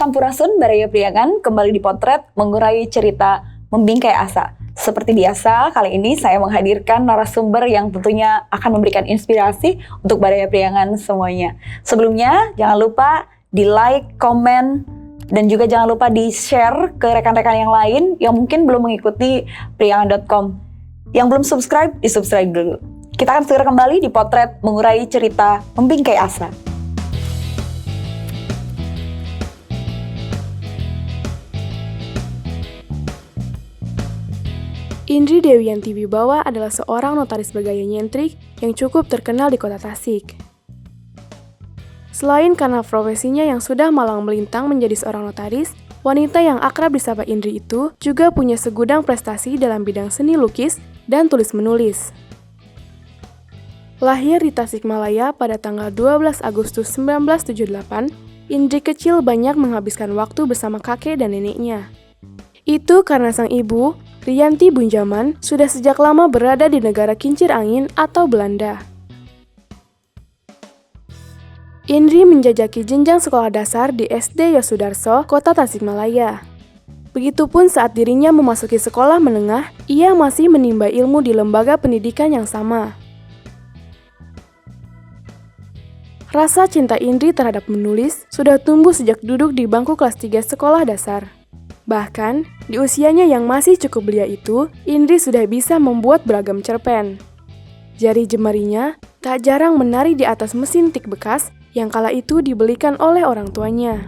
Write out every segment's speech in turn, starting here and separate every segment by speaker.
Speaker 1: Sampurasun Baraya Priangan kembali dipotret mengurai cerita membingkai asa. Seperti biasa, kali ini saya menghadirkan narasumber yang tentunya akan memberikan inspirasi untuk Baraya Priangan semuanya. Sebelumnya, jangan lupa di-like, komen, dan juga jangan lupa di-share ke rekan-rekan yang lain yang mungkin belum mengikuti priangan.com. Yang belum subscribe, di-subscribe dulu. Kita akan segera kembali di potret mengurai cerita membingkai asa.
Speaker 2: Indri Dewiyanti Wibawa adalah seorang notaris bergaya nyentrik yang cukup terkenal di kota Tasik. Selain karena profesinya yang sudah malang melintang menjadi seorang notaris, wanita yang akrab disapa Indri itu juga punya segudang prestasi dalam bidang seni lukis dan tulis-menulis. Lahir di Tasikmalaya pada tanggal 12 Agustus 1978, Indri kecil banyak menghabiskan waktu bersama kakek dan neneknya. Itu karena sang ibu, Riyanti Bunjaman, sudah sejak lama berada di negara kincir angin atau Belanda. Indri menjajaki jenjang sekolah dasar di SD Yosudarso, kota Tasikmalaya. Begitupun saat dirinya memasuki sekolah menengah, ia masih menimba ilmu di lembaga pendidikan yang sama. Rasa cinta Indri terhadap menulis sudah tumbuh sejak duduk di bangku kelas 3 sekolah dasar. Bahkan, di usianya yang masih cukup belia itu, Indri sudah bisa membuat beragam cerpen. Jari jemarinya tak jarang menari di atas mesin tik bekas yang kala itu dibelikan oleh orang tuanya.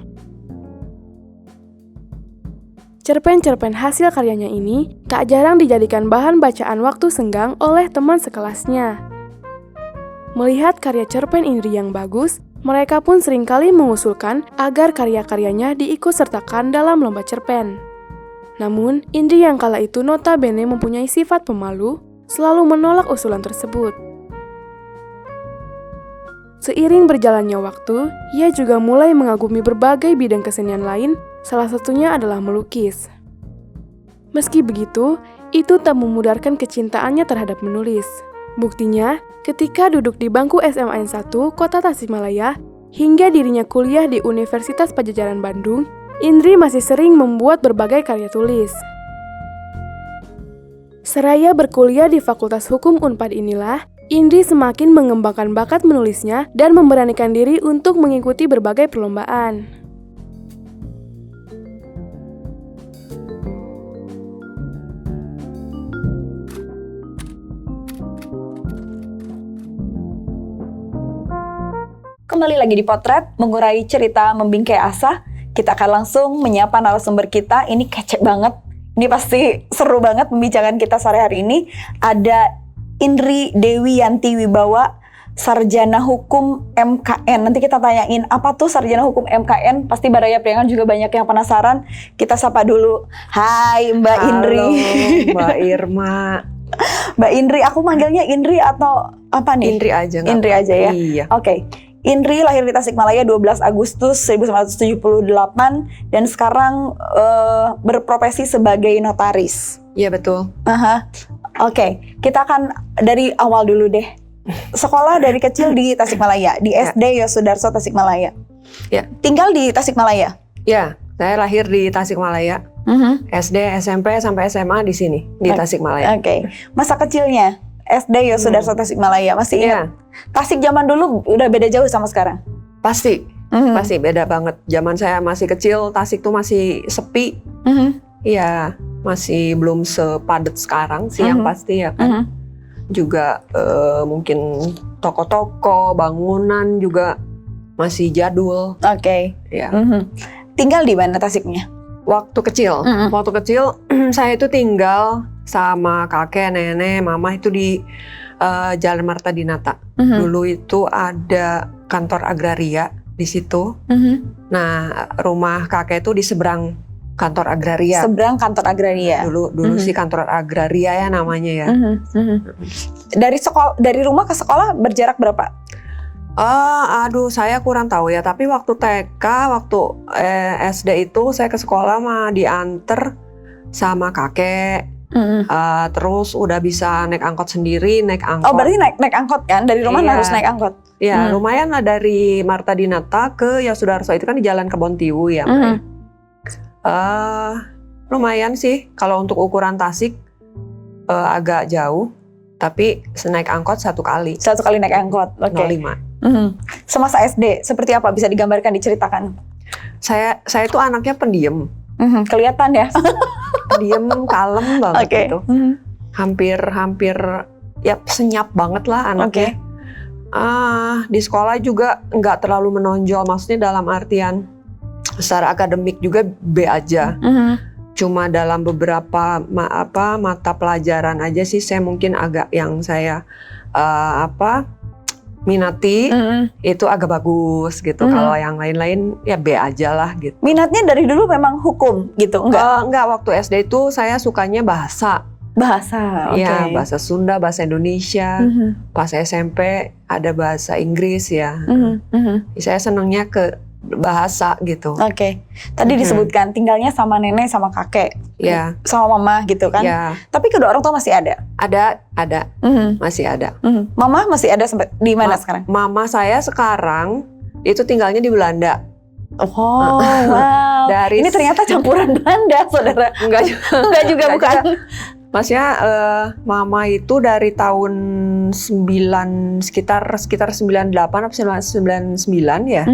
Speaker 2: Cerpen-cerpen hasil karyanya ini tak jarang dijadikan bahan bacaan waktu senggang oleh teman sekelasnya. Melihat karya cerpen Indri yang bagus, mereka pun seringkali mengusulkan agar karya-karyanya diikutsertakan dalam lomba cerpen. Namun, Indri yang kala itu notabene mempunyai sifat pemalu, selalu menolak usulan tersebut. Seiring berjalannya waktu, ia juga mulai mengagumi berbagai bidang kesenian lain, salah satunya adalah melukis. Meski begitu, itu tak memudarkan kecintaannya terhadap menulis. Buktinya, ketika duduk di bangku SMA N1 Kota Tasikmalaya, hingga dirinya kuliah di Universitas Padjadjaran Bandung, Indri masih sering membuat berbagai karya tulis. Seraya berkuliah di Fakultas Hukum Unpad inilah, Indri semakin mengembangkan bakat menulisnya dan memberanikan diri untuk mengikuti berbagai perlombaan.
Speaker 1: Kembali lagi di potret mengurai cerita membingkai asa. Kita akan langsung menyapa narasumber kita. Ini kece banget. Ini pasti seru banget pembicaraan kita sore hari ini. Ada Indri Dewiyanti Wibawa, Sarjana Hukum MKN. Nanti kita tanyain apa tuh Sarjana Hukum MKN. Pasti Baraya Priangan juga banyak yang penasaran. Kita sapa dulu. Hai Mbak Indri.
Speaker 3: Halo Mbak Irma.
Speaker 1: Mbak Indri, aku manggilnya Indri atau apa nih?
Speaker 3: Indri aja.
Speaker 1: Indri aja ya?
Speaker 3: Iya.
Speaker 1: Oke. Indri lahir di Tasikmalaya 12 Agustus 1978 dan sekarang berprofesi sebagai notaris.
Speaker 3: Iya betul.
Speaker 1: Oke, kita akan dari awal dulu deh. Sekolah dari kecil di Tasikmalaya, di SD Yosudarso Tasikmalaya.
Speaker 3: Ya.
Speaker 1: Tinggal di Tasikmalaya?
Speaker 3: Ya, saya lahir di Tasikmalaya. SD, SMP, sampai SMA di sini, di Tasikmalaya.
Speaker 1: Oke. Masa kecilnya? SD Yosudarso Tasikmalaya, masih ingat? Tasik zaman dulu udah beda jauh sama sekarang?
Speaker 3: Pasti beda banget. Zaman saya masih kecil, Tasik tuh masih sepi. Iya, masih belum sepadat sekarang sih yang pasti ya kan. Juga mungkin toko-toko, bangunan juga masih jadul.
Speaker 1: Oke.
Speaker 3: Ya.
Speaker 1: Tinggal di mana Tasiknya?
Speaker 3: Waktu kecil saya itu tinggal sama kakek, nenek, mama itu di Jalan Marta Dinata. Dulu itu ada kantor agraria di situ. Nah, rumah kakek itu di seberang kantor agraria.
Speaker 1: Seberang kantor agraria.
Speaker 3: Dulu sih kantor agraria ya namanya ya.
Speaker 1: Dari rumah ke sekolah berjarak berapa?
Speaker 3: Aduh, saya kurang tahu ya. Tapi waktu TK, waktu SD itu saya ke sekolah mah dianter sama kakek. Terus udah bisa naik angkot sendiri, naik angkot.
Speaker 1: Oh berarti naik angkot kan? Dari rumah
Speaker 3: Iya.
Speaker 1: harus naik angkot?
Speaker 3: Ya lumayan lah, dari Marta Dinata ke Yosudarso itu kan di Jalan Kebontiwu ya. Lumayan sih kalau untuk ukuran Tasik, agak jauh. Tapi naik angkot 1 kali.
Speaker 1: 1 kali naik angkot, oke.
Speaker 3: 05.
Speaker 1: Semasa SD, seperti apa? Bisa digambarkan, diceritakan?
Speaker 3: Saya itu anaknya pendiam.
Speaker 1: Kelihatan ya?
Speaker 3: Pendiam, kalem banget
Speaker 1: Oke.
Speaker 3: gitu. Hampir ya senyap banget lah anaknya. Di sekolah juga nggak terlalu menonjol, maksudnya dalam artian secara akademik juga B aja. Cuma dalam beberapa mata pelajaran aja sih saya mungkin agak yang saya minati itu agak bagus gitu. Kalau yang lain-lain ya B aja lah gitu.
Speaker 1: Minatnya dari dulu memang hukum gitu?
Speaker 3: Enggak, waktu SD itu saya sukanya bahasa.
Speaker 1: Bahasa, oke.
Speaker 3: Ya, bahasa Sunda, bahasa Indonesia. Pas SMP ada bahasa Inggris ya. Saya senangnya ke bahasa gitu.
Speaker 1: Oke. Tadi disebutkan tinggalnya sama nenek sama kakek.
Speaker 3: Ya.
Speaker 1: Sama mama gitu kan.
Speaker 3: Ya.
Speaker 1: Tapi kedua orang tua masih ada?
Speaker 3: Ada. Masih ada.
Speaker 1: Mama masih ada sampai di mana sekarang?
Speaker 3: Mama saya sekarang itu tinggalnya di Belanda.
Speaker 1: Oh, wow.
Speaker 3: Dari
Speaker 1: ini ternyata campuran Belanda, saudara.
Speaker 3: Enggak
Speaker 1: juga bukan.
Speaker 3: Maksudnya mama itu dari tahun sekitar 98 atau 99 ya.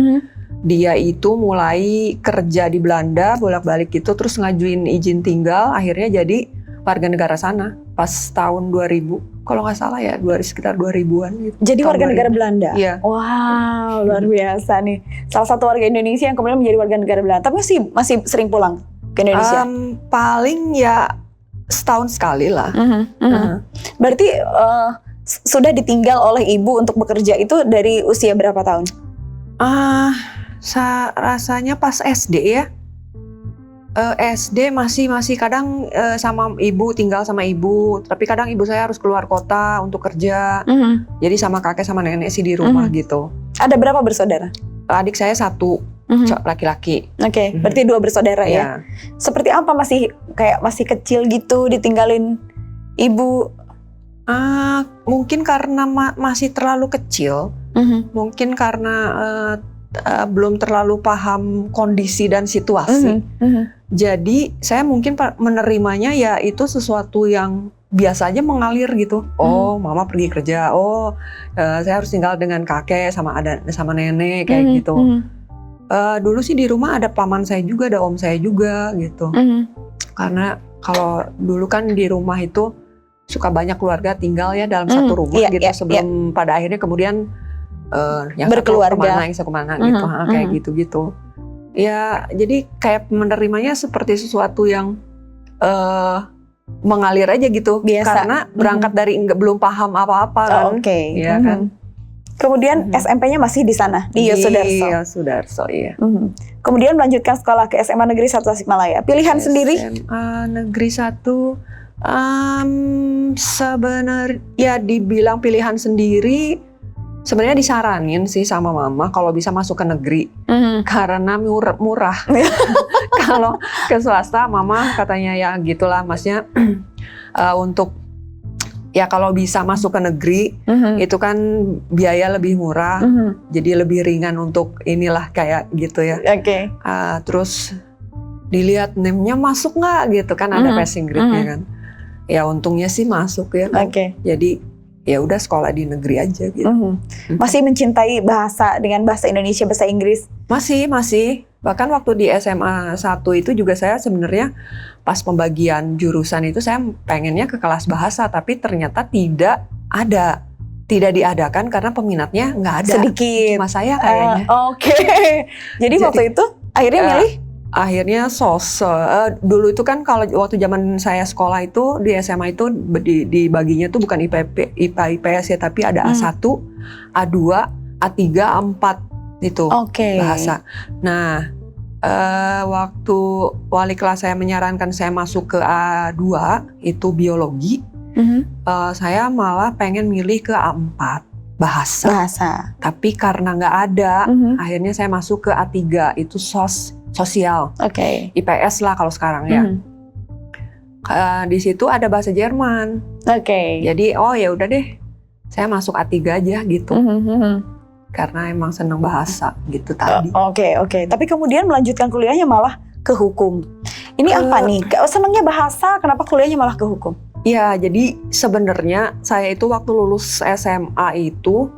Speaker 3: Dia itu mulai kerja di Belanda, bolak-balik gitu, terus ngajuin izin tinggal, akhirnya jadi warga negara sana pas tahun 2000. Kalau nggak salah ya, sekitar 2000-an gitu.
Speaker 1: Jadi warga negara Belanda?
Speaker 3: Iya.
Speaker 1: Wow, luar biasa nih. Salah satu warga Indonesia yang kemudian menjadi warga negara Belanda. Tapi masih sering pulang ke Indonesia?
Speaker 3: Paling ya setahun sekali lah.
Speaker 1: Berarti sudah ditinggal oleh ibu untuk bekerja itu dari usia berapa tahun?
Speaker 3: Rasanya pas SD ya. SD masih kadang sama ibu, tinggal sama ibu. Tapi kadang ibu saya harus keluar kota untuk kerja. Jadi sama kakek sama nenek sih di rumah gitu.
Speaker 1: Ada berapa bersaudara?
Speaker 3: Adik saya 1, laki-laki.
Speaker 1: Oke, berarti 2 bersaudara ya. Seperti apa, masih kecil gitu ditinggalin ibu?
Speaker 3: Mungkin karena masih terlalu kecil. Mungkin karena belum terlalu paham kondisi dan situasi. Jadi saya mungkin menerimanya ya itu sesuatu yang biasa aja mengalir gitu. Oh, mama pergi kerja. Oh, saya harus tinggal dengan kakek sama nenek kayak gitu. Dulu sih di rumah ada paman saya juga, ada om saya juga gitu. Karena kalau dulu kan di rumah itu suka banyak keluarga tinggal ya dalam satu rumah gitu. Sebelum pada akhirnya kemudian yang
Speaker 1: berkeluarga,
Speaker 3: yang kemana gitu, kayak gitu-gitu. Ya, jadi kayak menerimanya seperti sesuatu yang mengalir aja gitu.
Speaker 1: Biasa.
Speaker 3: Karena berangkat dari belum paham apa-apa kan.
Speaker 1: Oke.
Speaker 3: Ya kan.
Speaker 1: Kemudian SMP-nya masih di sana, di Yosudarso.
Speaker 3: Di Yosudarso, iya.
Speaker 1: Kemudian melanjutkan sekolah ke SMA Negeri 1 Tasikmalaya. Pilihan sendiri?
Speaker 3: SMA Negeri 1 sebenarnya ya dibilang pilihan sendiri. Sebenarnya disaranin sih sama mama kalau bisa masuk ke negeri karena murah. Kalau ke swasta mama katanya ya gitulah, maksudnya untuk ya kalau bisa masuk ke negeri itu kan biaya lebih murah, jadi lebih ringan untuk inilah kayak gitu ya.
Speaker 1: Oke.
Speaker 3: Terus dilihat NIM-nya masuk nggak gitu kan, ada passing grade-nya kan. Ya untungnya sih masuk ya.
Speaker 1: Oke.
Speaker 3: Jadi ya udah sekolah di negeri aja gitu.
Speaker 1: Masih mencintai bahasa dengan bahasa Indonesia, bahasa Inggris?
Speaker 3: Masih. Bahkan waktu di SMA 1 itu juga saya sebenarnya pas pembagian jurusan itu saya pengennya ke kelas bahasa, tapi ternyata tidak diadakan karena peminatnya nggak ada.
Speaker 1: Sedikit.
Speaker 3: Cuma saya kayaknya.
Speaker 1: Oke. Jadi waktu itu akhirnya milih?
Speaker 3: Akhirnya dulu itu kan kalau waktu zaman saya sekolah itu di SMA itu dibaginya tuh bukan IPA IPS ya, tapi ada A1, A2, A3, A4 itu bahasa. Nah, waktu wali kelas saya menyarankan saya masuk ke A2 itu biologi, saya malah pengen milih ke A4 bahasa. Tapi karena nggak ada, akhirnya saya masuk ke A3 itu sosial.
Speaker 1: Oke.
Speaker 3: IPS lah kalau sekarang ya. di situ ada bahasa Jerman.
Speaker 1: Oke.
Speaker 3: Jadi ya udah deh, saya masuk A3 aja gitu. Karena emang seneng bahasa gitu tadi.
Speaker 1: Oke. Tapi kemudian melanjutkan kuliahnya malah ke hukum. Ini apa nih? Senengnya bahasa, kenapa kuliahnya malah ke hukum?
Speaker 3: Ya, jadi sebenarnya saya itu waktu lulus SMA itu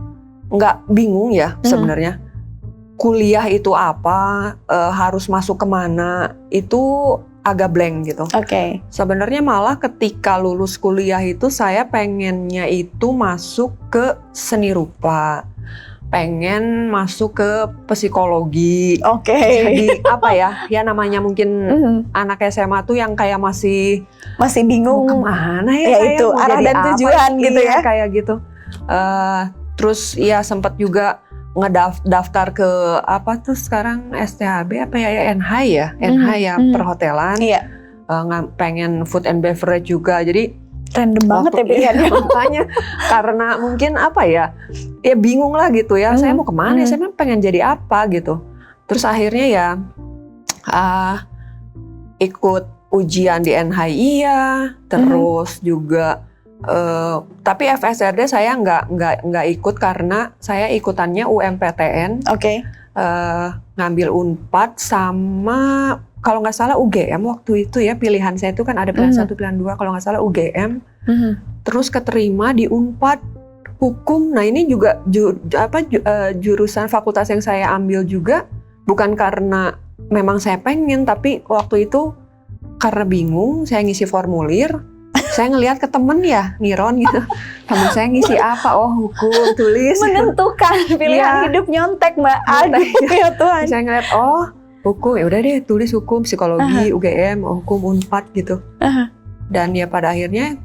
Speaker 3: nggak bingung ya sebenarnya. Kuliah itu apa, harus masuk kemana, itu agak blank gitu.
Speaker 1: Oke.
Speaker 3: Sebenarnya malah ketika lulus kuliah itu saya pengennya itu masuk ke seni rupa. Pengen masuk ke psikologi.
Speaker 1: Oke.
Speaker 3: Jadi apa ya namanya mungkin anak SMA tuh yang kayak masih
Speaker 1: bingung
Speaker 3: mau kemana ya,
Speaker 1: ya
Speaker 3: saya
Speaker 1: itu
Speaker 3: mau
Speaker 1: arah
Speaker 3: jadi
Speaker 1: dan
Speaker 3: apa
Speaker 1: tujuan
Speaker 3: sih?
Speaker 1: gitu ya.
Speaker 3: Kayak gitu. Terus ya sempat juga ngedaftar ke apa tuh sekarang STHB apa ya NH ya perhotelan.
Speaker 1: Iya.
Speaker 3: Pengen food and beverage juga. Jadi
Speaker 1: random banget ya pilihannya.
Speaker 3: Makanya karena mungkin apa ya bingung lah gitu ya. Saya mau kemana? Saya pengen jadi apa gitu. Terus akhirnya ya ikut ujian di NHI terus juga tapi FSRD saya nggak ikut karena saya ikutannya UMPTN.
Speaker 1: Oke.
Speaker 3: Ngambil Unpad sama kalau nggak salah UGM waktu itu ya, pilihan saya itu kan ada pilihan 1, pilihan 2, kalau nggak salah UGM. Terus keterima di Unpad hukum. Nah ini juga jurusan fakultas yang saya ambil juga bukan karena memang saya pengen, tapi waktu itu karena bingung saya ngisi formulir. Saya ngelihat ke temen ya, Niron gitu. Temen saya ngisi apa? Oh hukum, tulis.
Speaker 1: Menentukan pilihan hidup nyontek Mbak. Aduh ya Tuhan.
Speaker 3: Saya ngeliat hukum, ya udah deh tulis hukum, psikologi, UGM, hukum, Unpad gitu. Dan ya pada akhirnya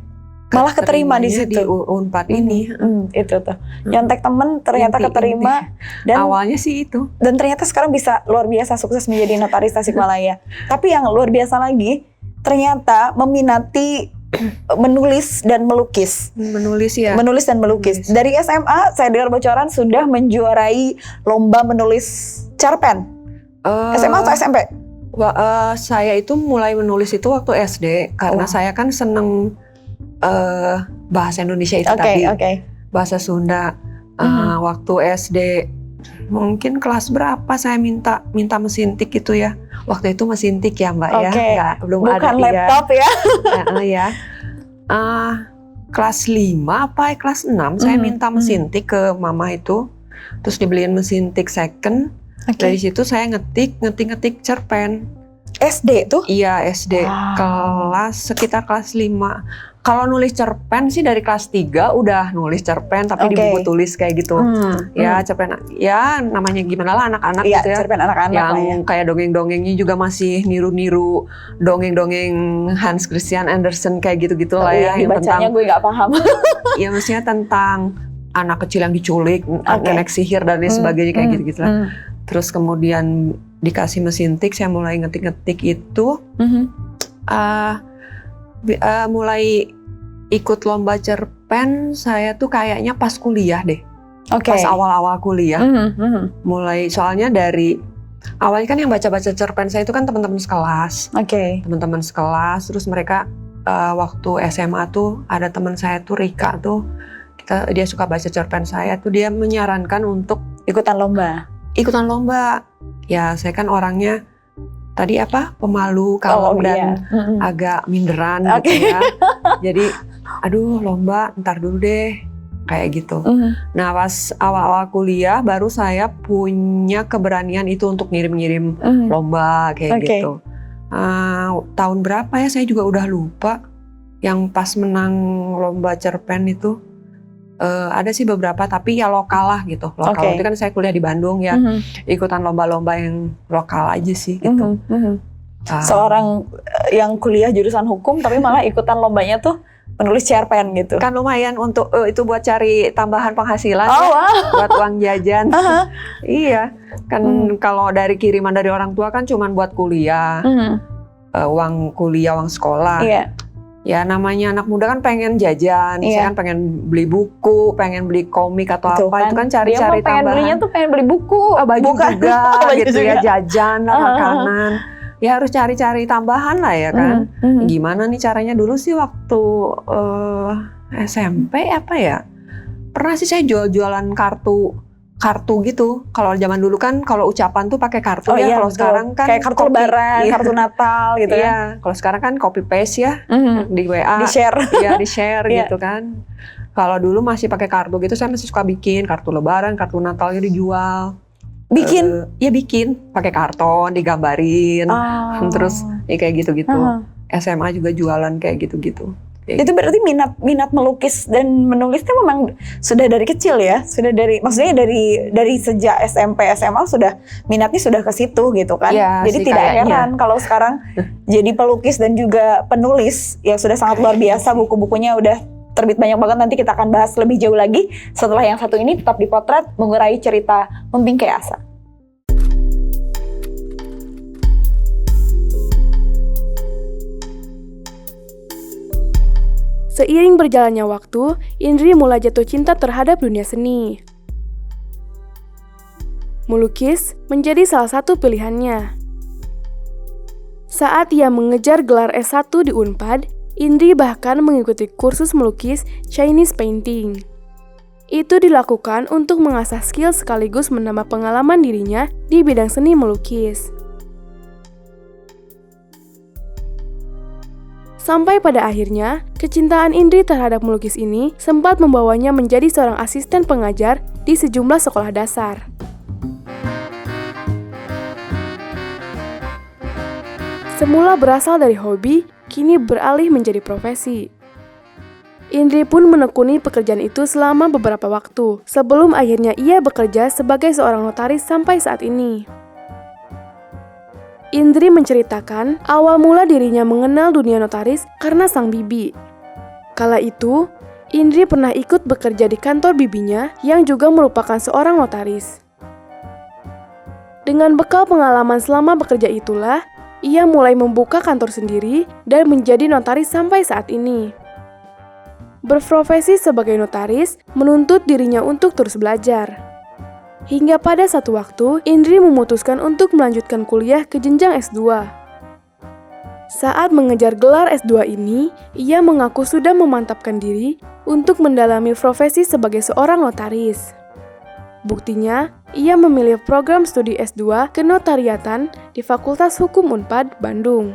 Speaker 1: malah keterima di situ.
Speaker 3: Di Unpad ini.
Speaker 1: Itu tuh. Nyontek temen ternyata keterima. Dan
Speaker 3: awalnya sih itu.
Speaker 1: Dan ternyata sekarang bisa luar biasa sukses menjadi notaris Tasikmalaya. Tapi yang luar biasa lagi, ternyata meminati menulis dan melukis.
Speaker 3: Menulis
Speaker 1: dan melukis. Dari SMA saya dengar bocoran sudah menjuarai lomba menulis cerpen. SMA atau SMP?
Speaker 3: Saya itu mulai menulis itu waktu SD karena saya kan seneng bahasa Indonesia itu tadi. Bahasa Sunda. Waktu SD mungkin kelas berapa saya minta mesin tik itu ya. Waktu itu mesin tik ya Mbak ya. Belum
Speaker 1: bukan
Speaker 3: ada
Speaker 1: laptop ya.
Speaker 3: Ya. Kelas 5 apa kelas 6 saya minta mesin tik ke mama itu. Terus dibeliin mesin tik second. Dari situ saya ngetik cerpen.
Speaker 1: SD tuh?
Speaker 3: Iya SD. Sekitar kelas 5. Kalau nulis cerpen sih dari kelas 3 udah nulis cerpen tapi di buku tulis kayak gitu. Ya cerpen ya namanya gimana lah anak-anak gitu ya.
Speaker 1: Cerpen anak-anak
Speaker 3: yang kayak dongeng-dongengnya juga masih niru-niru dongeng-dongeng Hans Christian Andersen kayak gitu-gitu lah ya.
Speaker 1: Yang dibacanya gue nggak paham.
Speaker 3: Ya maksudnya tentang anak kecil yang diculik, nenek sihir dan lain sebagainya kayak gitu-gitu lah. Terus kemudian dikasih mesin tik, saya mulai ngetik-ngetik itu. Mulai ikut lomba cerpen saya tuh kayaknya pas kuliah deh. Pas awal-awal kuliah. Mulai soalnya dari awalnya kan yang baca-baca cerpen saya itu kan teman-teman sekelas. Teman-teman sekelas, terus mereka waktu SMA tuh ada teman saya tuh Rika tuh, dia suka baca cerpen saya tuh, dia menyarankan untuk
Speaker 1: ikutan lomba.
Speaker 3: Ya saya kan orangnya tadi pemalu, kalem dan agak minderan gitu ya. Jadi aduh lomba ntar dulu deh kayak gitu. Nah pas awal-awal kuliah baru saya punya keberanian itu untuk ngirim-ngirim lomba kayak gitu. Tahun berapa ya saya juga udah lupa. Yang pas menang lomba cerpen itu ada sih beberapa tapi ya lokal lah gitu. Lokal itu kan saya kuliah di Bandung ya. Ikutan lomba-lomba yang lokal aja sih gitu.
Speaker 1: Seorang yang kuliah jurusan hukum tapi malah ikutan lombanya tuh menulis cerpen gitu.
Speaker 3: Kan lumayan untuk itu buat cari tambahan penghasilan buat uang jajan. Iya. Kan kalau dari kiriman dari orang tua kan cuman buat kuliah. Uang kuliah, uang sekolah. Ya namanya anak muda kan pengen jajan, saya kan pengen beli buku, pengen beli komik atau apa, itu kan cari-cari tambahan.
Speaker 1: Belinya tuh pengen beli buku,
Speaker 3: baju juga gitu ya, jajan, makanan. ya harus cari-cari tambahan lah ya kan. Gimana nih caranya? Dulu sih waktu SMP apa ya? Pernah sih saya jual-jualan kartu gitu. Kalau zaman dulu kan kalau ucapan tuh pakai kartu ya.
Speaker 1: Iya,
Speaker 3: Kalau
Speaker 1: betul.
Speaker 3: sekarang kan
Speaker 1: kayak kartu lebaran,
Speaker 3: iya.
Speaker 1: kartu Natal gitu kan.
Speaker 3: Iya, kalau sekarang kan copy paste ya di WA.
Speaker 1: Di-share.
Speaker 3: Iya, di-share
Speaker 1: Iya.
Speaker 3: gitu kan. Kalau dulu masih pakai kartu gitu, saya masih suka bikin kartu lebaran, kartu Natalnya dijual.
Speaker 1: Bikin?
Speaker 3: Ya bikin, pakai karton, digambarin. Terus ya kayak gitu-gitu. SMA juga jualan kayak gitu-gitu.
Speaker 1: Itu berarti minat melukis dan menulisnya memang sudah dari kecil ya, maksudnya dari sejak SMP SMA sudah minatnya sudah ke situ gitu kan.
Speaker 3: Ya,
Speaker 1: jadi
Speaker 3: sih,
Speaker 1: tidak
Speaker 3: kayaknya.
Speaker 1: heran kalau sekarang jadi pelukis dan juga penulis yang sudah sangat luar biasa, buku-bukunya udah terbit banyak banget. Nanti kita akan bahas lebih jauh lagi setelah yang satu ini. Tetap di Potret, mengurai cerita membingkai asa.
Speaker 2: Seiring berjalannya waktu, Indri mulai jatuh cinta terhadap dunia seni. Melukis menjadi salah satu pilihannya. Saat ia mengejar gelar S1 di Unpad, Indri bahkan mengikuti kursus melukis Chinese painting. Itu dilakukan untuk mengasah skill sekaligus menambah pengalaman dirinya di bidang seni melukis. Sampai pada akhirnya, kecintaan Indri terhadap melukis ini sempat membawanya menjadi seorang asisten pengajar di sejumlah sekolah dasar. Semula berasal dari hobi, kini beralih menjadi profesi. Indri pun menekuni pekerjaan itu selama beberapa waktu, sebelum akhirnya ia bekerja sebagai seorang notaris sampai saat ini. Indri menceritakan awal mula dirinya mengenal dunia notaris karena sang bibi. Kala itu, Indri pernah ikut bekerja di kantor bibinya yang juga merupakan seorang notaris. Dengan bekal pengalaman selama bekerja itulah, ia mulai membuka kantor sendiri dan menjadi notaris sampai saat ini. Berprofesi sebagai notaris menuntut dirinya untuk terus belajar. Hingga pada satu waktu, Indri memutuskan untuk melanjutkan kuliah ke jenjang S2. Saat mengejar gelar S2 ini, ia mengaku sudah memantapkan diri untuk mendalami profesi sebagai seorang notaris. Buktinya, ia memilih program studi S2 Kenotariatan di Fakultas Hukum Unpad, Bandung.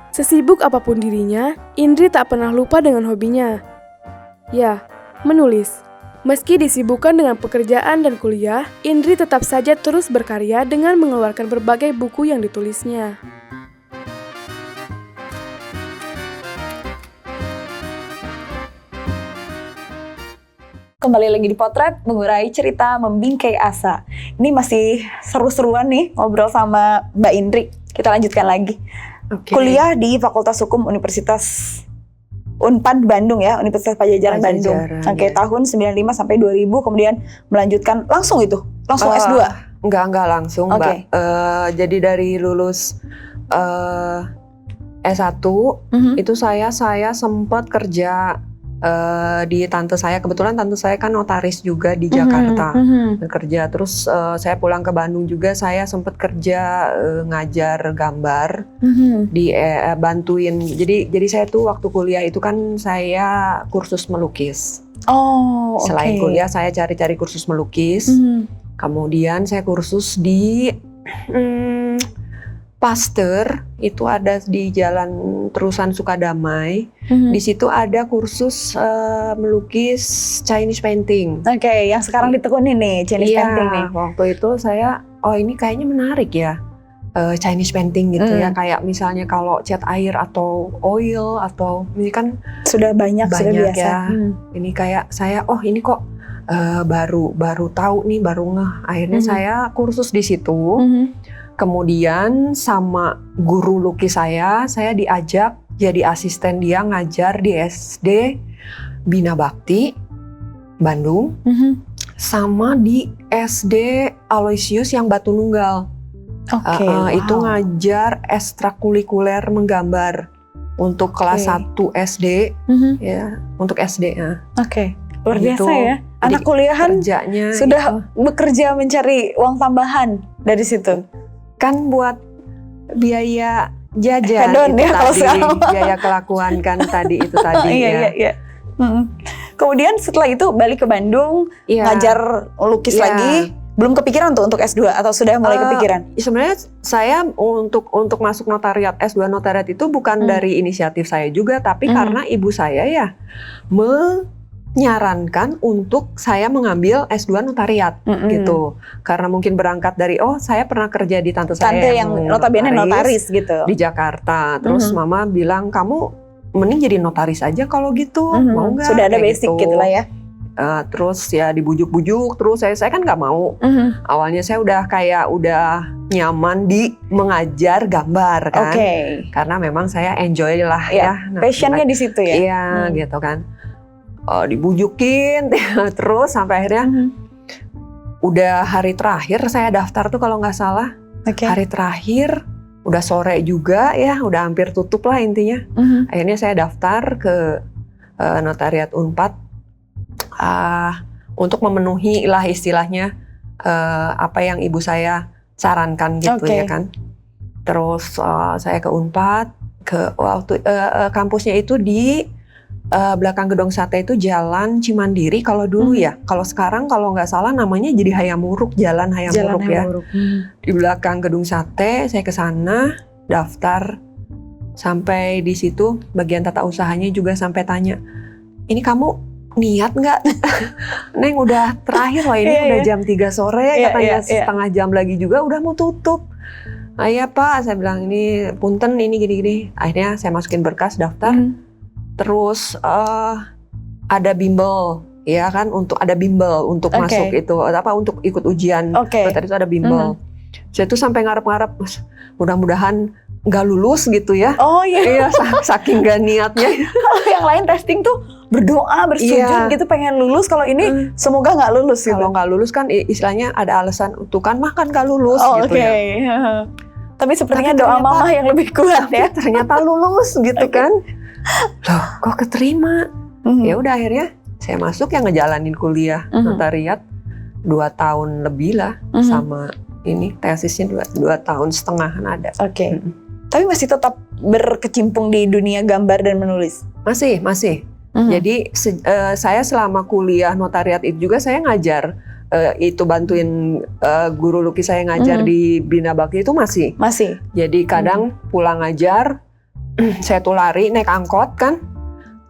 Speaker 2: Sesibuk apapun dirinya, Indri tak pernah lupa dengan hobinya. Ya, menulis. Meski disibukkan dengan pekerjaan dan kuliah, Indri tetap saja terus berkarya dengan mengeluarkan berbagai buku yang ditulisnya.
Speaker 1: Kembali lagi di Potret, mengurai cerita membingkai asa. Ini masih seru-seruan nih ngobrol sama Mbak Indri. Kita lanjutkan lagi. Kuliah di Fakultas Hukum Universitas Unpad Bandung ya, Universitas Pajajaran Bandung. Oke, tahun 95 sampai 2000, kemudian melanjutkan langsung S2.
Speaker 3: Enggak langsung, Mbak. Jadi dari lulus S1 itu saya sempat kerja di tante saya. Kebetulan tante saya kan notaris juga di Jakarta. Kerja terus saya pulang ke Bandung juga, saya sempat kerja ngajar gambar di bantuin. Jadi saya tuh waktu kuliah itu kan saya kursus melukis. Selain kuliah saya cari-cari kursus melukis. Kemudian saya kursus di Pasteur, itu ada di Jalan Terusan Sukadamai. Di situ ada kursus melukis Chinese painting.
Speaker 1: Oke, yang sekarang ditekuni nih Chinese painting nih.
Speaker 3: Waktu itu saya, ini kayaknya menarik ya, Chinese painting gitu ya. Kayak misalnya kalau cat air atau oil atau ini kan
Speaker 1: sudah banyak sudah biasa.
Speaker 3: Ya. Ini kayak saya, ini kok baru tahu nih, baru ngeh. Akhirnya saya kursus di situ. Kemudian sama guru lukis saya diajak jadi asisten dia ngajar di SD Bina Bakti Bandung, sama di SD Aloysius yang Batu Nunggal. Itu ngajar ekstrakurikuler menggambar untuk kelas 1 SD, ya, untuk SD ya.
Speaker 1: Luar biasa ya. Anak kuliahan sudah bekerja mencari uang tambahan dari situ.
Speaker 3: Kan buat biaya jajan
Speaker 1: Hedon
Speaker 3: itu
Speaker 1: ya kalau
Speaker 3: tadi,
Speaker 1: sekarang.
Speaker 3: biaya kelakuan kan tadi itu tadi ya.
Speaker 1: Iya. Kemudian setelah itu balik ke Bandung,
Speaker 3: Iya.
Speaker 1: ngajar lukis
Speaker 3: Iya.
Speaker 1: lagi. Belum kepikiran tuh untuk S2 atau sudah mulai kepikiran?
Speaker 3: Sebenarnya saya untuk masuk notariat S2 notariat itu bukan dari inisiatif saya juga, tapi karena ibu saya ya menyarankan untuk saya mengambil S2 notariat gitu. Karena mungkin berangkat dari saya pernah kerja di tante saya
Speaker 1: yang notabene notaris gitu.
Speaker 3: di Jakarta. Terus mama bilang kamu mending jadi notaris aja kalau gitu, mau nggak?
Speaker 1: Sudah ada
Speaker 3: Kayak
Speaker 1: basic gitu lah ya.
Speaker 3: Terus ya dibujuk-bujuk, terus saya kan nggak mau. Awalnya saya udah nyaman di mengajar gambar kan, karena memang saya enjoy lah ya.
Speaker 1: Passionnya di situ ya.
Speaker 3: Iya gitu kan. Dibujukin terus sampai akhirnya udah hari terakhir saya daftar tuh kalau nggak salah. Hari terakhir udah sore juga ya, udah hampir tutup lah intinya. Akhirnya saya daftar ke Notariat Unpad. Untuk memenuhi lah istilahnya apa yang ibu saya sarankan gitu ya kan. Terus saya ke Unpad, kampusnya itu di belakang Gedung Sate itu Jalan Cimandiri kalau dulu ya. Kalau sekarang kalau nggak salah namanya jadi Hayamuruk, Jalan Hayamuruk ya. Di belakang Gedung Sate saya ke sana daftar. Sampai di situ bagian tata usahanya juga sampai tanya, ini kamu niat nggak? Neng udah terakhir loh ini udah jam 3 sore katanya setengah jam lagi juga udah mau tutup. Iya Pak, saya bilang ini punten ini gini-gini. Akhirnya saya masukin berkas daftar. Terus ada bimbel ya kan, untuk ada bimbel untuk masuk itu untuk ikut ujian. Tadi itu ada bimbel. Saya tuh sampai ngarep-ngarep mudah-mudahan nggak lulus gitu ya. Iya, saking gak niatnya.
Speaker 1: Kalau yang lain testing tuh berdoa, bersujud gitu pengen lulus. Kalau ini semoga nggak lulus gitu.
Speaker 3: Kalau nggak lulus kan istilahnya ada alasan tuh kan makan nggak lulus gitu ya.
Speaker 1: Tapi sepertinya doa mama yang lebih kuat ya.
Speaker 3: Ternyata lulus gitu kan. Loh, kok keterima? Ya udah akhirnya saya masuk yang ngejalanin kuliah notariat 2 tahun lebih lah sama ini tesisnya 2 tahun setengah ada.
Speaker 1: Tapi masih tetap berkecimpung di dunia gambar dan menulis?
Speaker 3: Masih. Jadi saya selama kuliah notariat itu juga saya ngajar. Itu bantuin guru lukis saya ngajar di Bina Bakti itu masih. Jadi kadang pulang ngajar, saya tuh lari naik angkot kan.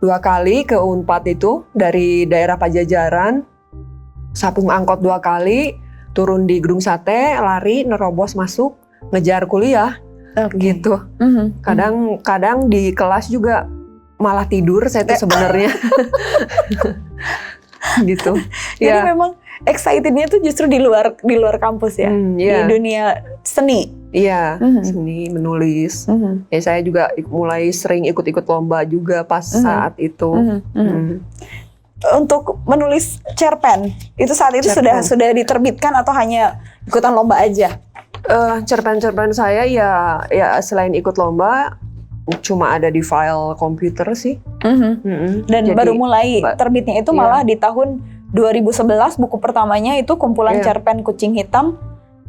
Speaker 3: 2 kali ke Unpad itu dari daerah Pajajaran. Sapung angkot 2 kali, turun di Gedung Sate, lari nerobos masuk, ngejar kuliah. Gitu. Kadang di kelas juga malah tidur saya tuh sebenarnya. Gitu.
Speaker 1: Jadi memang excitednya tuh justru di luar kampus ya. Di dunia seni.
Speaker 3: Iya, seni menulis. Ya saya juga mulai sering ikut-ikut lomba juga pas saat itu.
Speaker 1: Untuk menulis cerpen itu saat itu sudah diterbitkan atau hanya ikutan lomba aja?
Speaker 3: Cerpen-cerpen saya ya selain ikut lomba cuma ada di file komputer sih.
Speaker 1: Dan jadi, baru mulai terbitnya itu malah di tahun 2011 buku pertamanya itu kumpulan cerpen Kucing Hitam.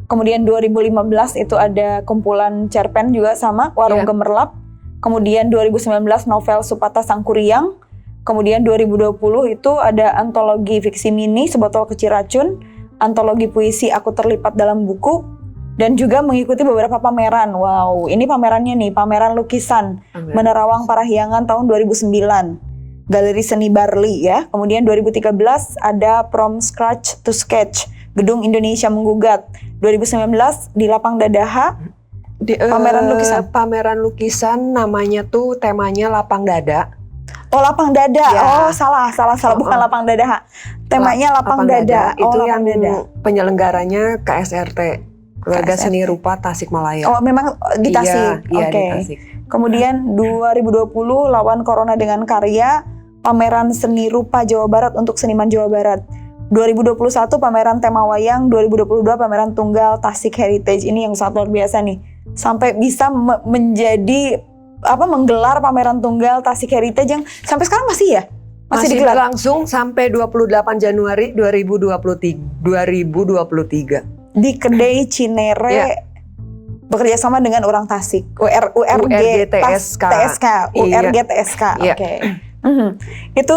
Speaker 1: Kemudian 2015 itu ada kumpulan cerpen juga sama Warung Gemerlap. Kemudian 2019 novel Supata Sangkuriang. Kemudian 2020 itu ada antologi fiksi mini Sebotol Kecil Racun, antologi puisi Aku Terlipat Dalam Buku. Dan juga mengikuti beberapa pameran. Wow, ini pamerannya nih, pameran lukisan Menerawang Parahyangan tahun 2009. Galeri Seni Barli ya. Kemudian 2013 ada From Scratch to Sketch, Gedung Indonesia Menggugat. 2019 di Lapang Dadaha, pameran lukisan.
Speaker 3: Pameran lukisan namanya tuh temanya Lapang Dada.
Speaker 1: Oh, Lapang Dada. Ya. Salah, bukan Lapang Dadaha. Temanya Lapang Dada.
Speaker 3: Itu yang penyelenggaranya KSRT. Keluarga Seni Rupa Tasikmalaya.
Speaker 1: Oh, memang di Tasik.
Speaker 3: Iya, di Tasik.
Speaker 1: Kemudian 2020 Lawan Corona dengan Karya, pameran Seni Rupa Jawa Barat untuk seniman Jawa Barat. 2021 pameran tema wayang, 2022 pameran tunggal Tasik Heritage. Ini yang sangat luar biasa nih. Sampai bisa menjadi menggelar pameran tunggal Tasik Heritage yang sampai sekarang masih ya?
Speaker 3: Masih digelar langsung sampai 28 Januari 2023. Di
Speaker 1: Kedai Cinere Bekerja sama dengan orang Tasik.
Speaker 3: URG TSK.
Speaker 1: TSK. URG TSK.
Speaker 3: Iya.
Speaker 1: Oke. Itu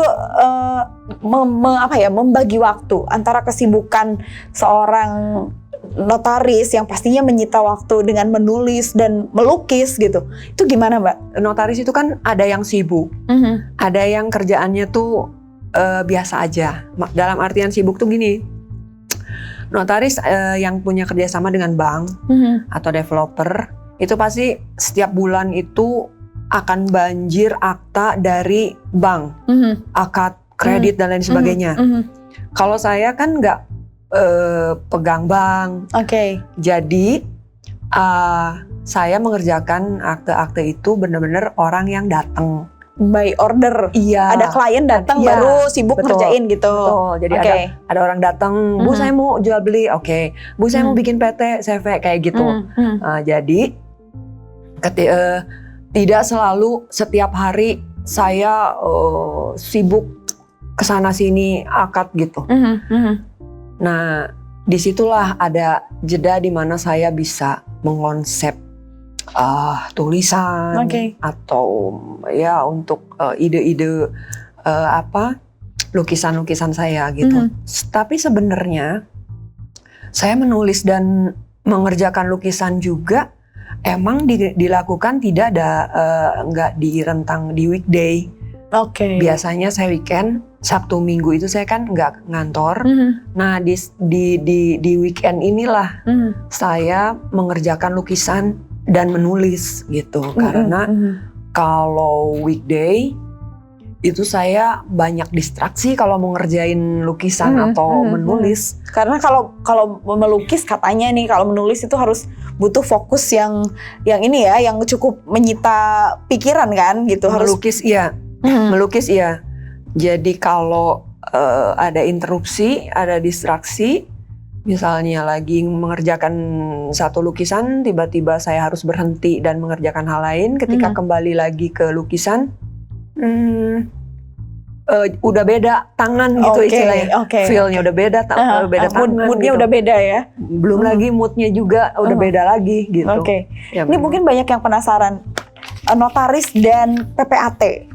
Speaker 1: membagi waktu antara kesibukan seorang notaris yang pastinya menyita waktu dengan menulis dan melukis gitu. Itu gimana, Mbak?
Speaker 3: Notaris itu kan ada yang sibuk, ada yang kerjaannya tuh biasa aja. Dalam artian sibuk tuh gini, notaris yang punya kerjasama dengan bank atau developer itu pasti setiap bulan itu akan banjir akta dari bank, akad kredit dan lain sebagainya. Kalau saya kan nggak pegang bank, jadi saya mengerjakan akte-akte itu benar-benar orang yang datang.
Speaker 1: By order.
Speaker 3: Iya.
Speaker 1: Ada klien datang
Speaker 3: Iya,
Speaker 1: baru sibuk
Speaker 3: betul,
Speaker 1: ngerjain gitu.
Speaker 3: Betul. Jadi ada orang datang, Bu saya mau jual beli, oke. Bu saya mau bikin PT, CV kayak gitu. Jadi tidak selalu setiap hari saya sibuk kesana sini akad gitu. Nah, disitulah ada jeda di mana saya bisa mengonsep tulisan atau ya untuk ide-ide lukisan-lukisan saya gitu. Tapi sebenarnya saya menulis dan mengerjakan lukisan juga emang dilakukan tidak ada nggak di rentang di weekday. Biasanya saya weekend, Sabtu Minggu itu saya kan nggak ngantor. Nah di weekend inilah saya mengerjakan lukisan dan menulis gitu. Karena kalau weekday itu saya banyak distraksi kalau mau ngerjain lukisan atau menulis.
Speaker 1: Karena kalau melukis katanya nih, kalau menulis itu harus butuh fokus yang ini ya, yang cukup menyita pikiran kan gitu.
Speaker 3: Melukis iya, melukis iya. Jadi kalau ada interupsi, ada distraksi, misalnya lagi mengerjakan satu lukisan, tiba-tiba saya harus berhenti dan mengerjakan hal lain. Ketika kembali lagi ke lukisan, udah beda tangan gitu istilahnya. Feel-nya udah beda, beda tangan.
Speaker 1: Moodnya
Speaker 3: gitu.
Speaker 1: udah beda ya.
Speaker 3: Belum lagi moodnya juga udah beda lagi gitu. Ya,
Speaker 1: ini mungkin banyak yang penasaran, notaris dan PPAT.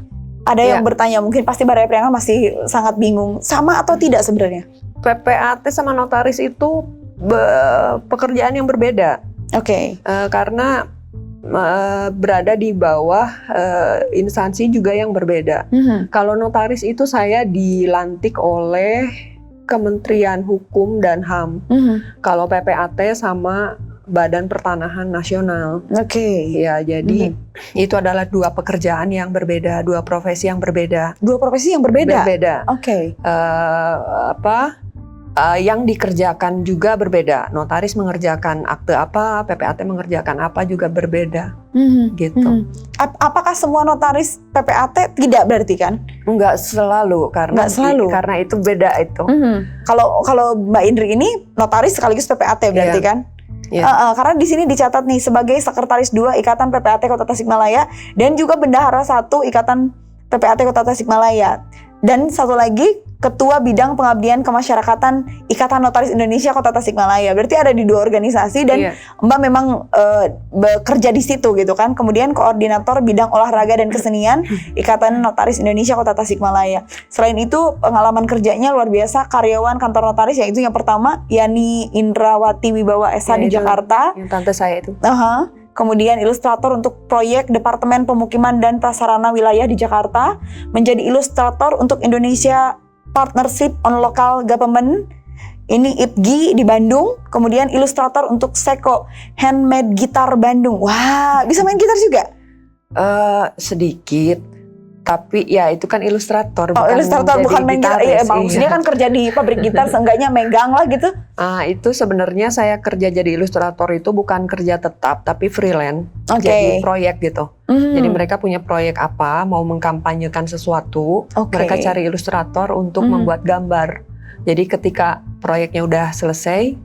Speaker 1: Ada yang bertanya, mungkin pasti Baraya Priyangan masih sangat bingung, sama atau tidak sebenarnya?
Speaker 3: PPAT sama notaris itu pekerjaan yang berbeda. Karena berada di bawah instansi juga yang berbeda. Kalau notaris itu saya dilantik oleh Kementerian Hukum dan HAM. Kalau PPAT sama Badan Pertanahan Nasional. Ya, jadi itu adalah dua pekerjaan yang berbeda, dua profesi yang berbeda.
Speaker 1: Dua profesi yang berbeda.
Speaker 3: Yang dikerjakan juga berbeda. Notaris mengerjakan akte apa, PPAT mengerjakan apa juga berbeda. Gitu.
Speaker 1: Apakah semua notaris PPAT tidak berarti kan?
Speaker 3: Enggak selalu, karena itu beda itu.
Speaker 1: Kalau Mbak Indri ini notaris sekaligus PPAT berarti kan? Karena di sini dicatat nih sebagai Sekretaris 2 Ikatan PPAT Kota Tasikmalaya dan juga Bendahara 1 Ikatan PPAT Kota Tasikmalaya. Dan satu lagi Ketua Bidang Pengabdian Kemasyarakatan Ikatan Notaris Indonesia Kota Tasikmalaya. Berarti ada di dua organisasi dan Mbak memang bekerja di situ gitu kan. Kemudian Koordinator Bidang Olahraga dan Kesenian Ikatan Notaris Indonesia Kota Tasikmalaya. Selain itu pengalaman kerjanya luar biasa, karyawan kantor notaris, yaitu yang pertama Yani Indrawati Wibawa SH di Jakarta.
Speaker 3: Yang tante saya itu.
Speaker 1: Kemudian ilustrator untuk proyek Departemen Pemukiman dan Prasarana Wilayah di Jakarta, menjadi ilustrator untuk Indonesia Partnership on Local Government, ini IPGI di Bandung, kemudian ilustrator untuk Seko Handmade Gitar Bandung. Wah, bisa main gitar juga?
Speaker 3: Sedikit, tapi ya itu kan ilustrator,
Speaker 1: bukan main gitar. Maksudnya kan kerja di pabrik gitar, seenggaknya megang lah gitu.
Speaker 3: Itu sebenarnya saya kerja jadi ilustrator itu bukan kerja tetap, tapi freelance, jadi proyek gitu. Jadi mereka punya proyek apa, mau mengkampanyekan sesuatu, mereka cari ilustrator untuk membuat gambar. Jadi ketika proyeknya udah selesai,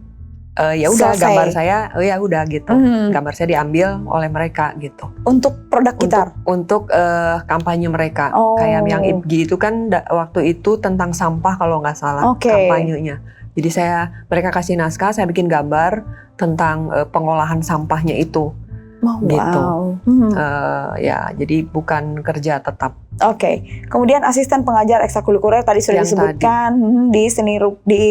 Speaker 3: ya udah gambar saya, ya udah gitu, gambar saya diambil oleh mereka gitu.
Speaker 1: Untuk produk gitar?
Speaker 3: Untuk kampanye mereka, kayak yang IPGI itu kan waktu itu tentang sampah kalau nggak salah kampanyenya. Jadi mereka kasih naskah, saya bikin gambar tentang pengolahan sampahnya itu. Gitu. Ya, jadi bukan kerja tetap.
Speaker 1: Oke. Kemudian asisten pengajar ekstrakurikuler tadi sudah disebutkan di di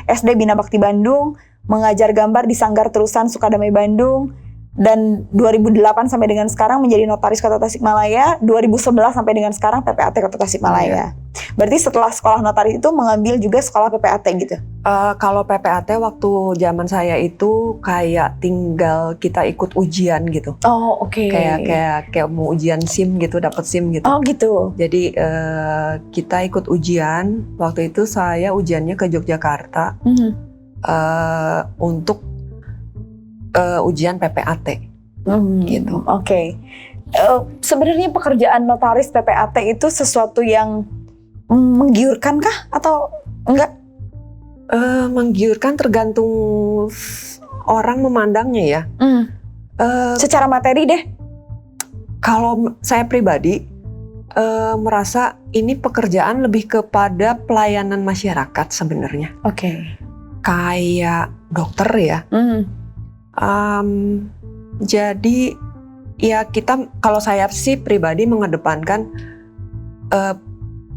Speaker 1: SD Bina Bakti Bandung, mengajar gambar di Sanggar Terusan Sukadamai Bandung, dan 2008 sampai dengan sekarang menjadi notaris Kota Tasikmalaya, 2011 sampai dengan sekarang PPAT Kota Tasikmalaya. Berarti setelah sekolah notaris itu mengambil juga sekolah PPAT gitu?
Speaker 3: Kalau PPAT waktu zaman saya itu kayak tinggal kita ikut ujian gitu.
Speaker 1: Oh, oke.
Speaker 3: Kayak mau ujian SIM gitu, dapat SIM gitu.
Speaker 1: Oh, gitu.
Speaker 3: Jadi kita ikut ujian. Waktu itu saya ujiannya ke Yogyakarta untuk ujian PPAT gitu.
Speaker 1: Oke. Sebenarnya pekerjaan notaris PPAT itu sesuatu yang menggiurkan kah atau enggak?
Speaker 3: Menggiurkan tergantung orang memandangnya ya.
Speaker 1: Secara materi deh.
Speaker 3: Kalau saya pribadi merasa ini pekerjaan lebih kepada pelayanan masyarakat sebenarnya.
Speaker 1: Oke.
Speaker 3: Kayak dokter ya. Jadi ya kalau saya sih pribadi mengedepankan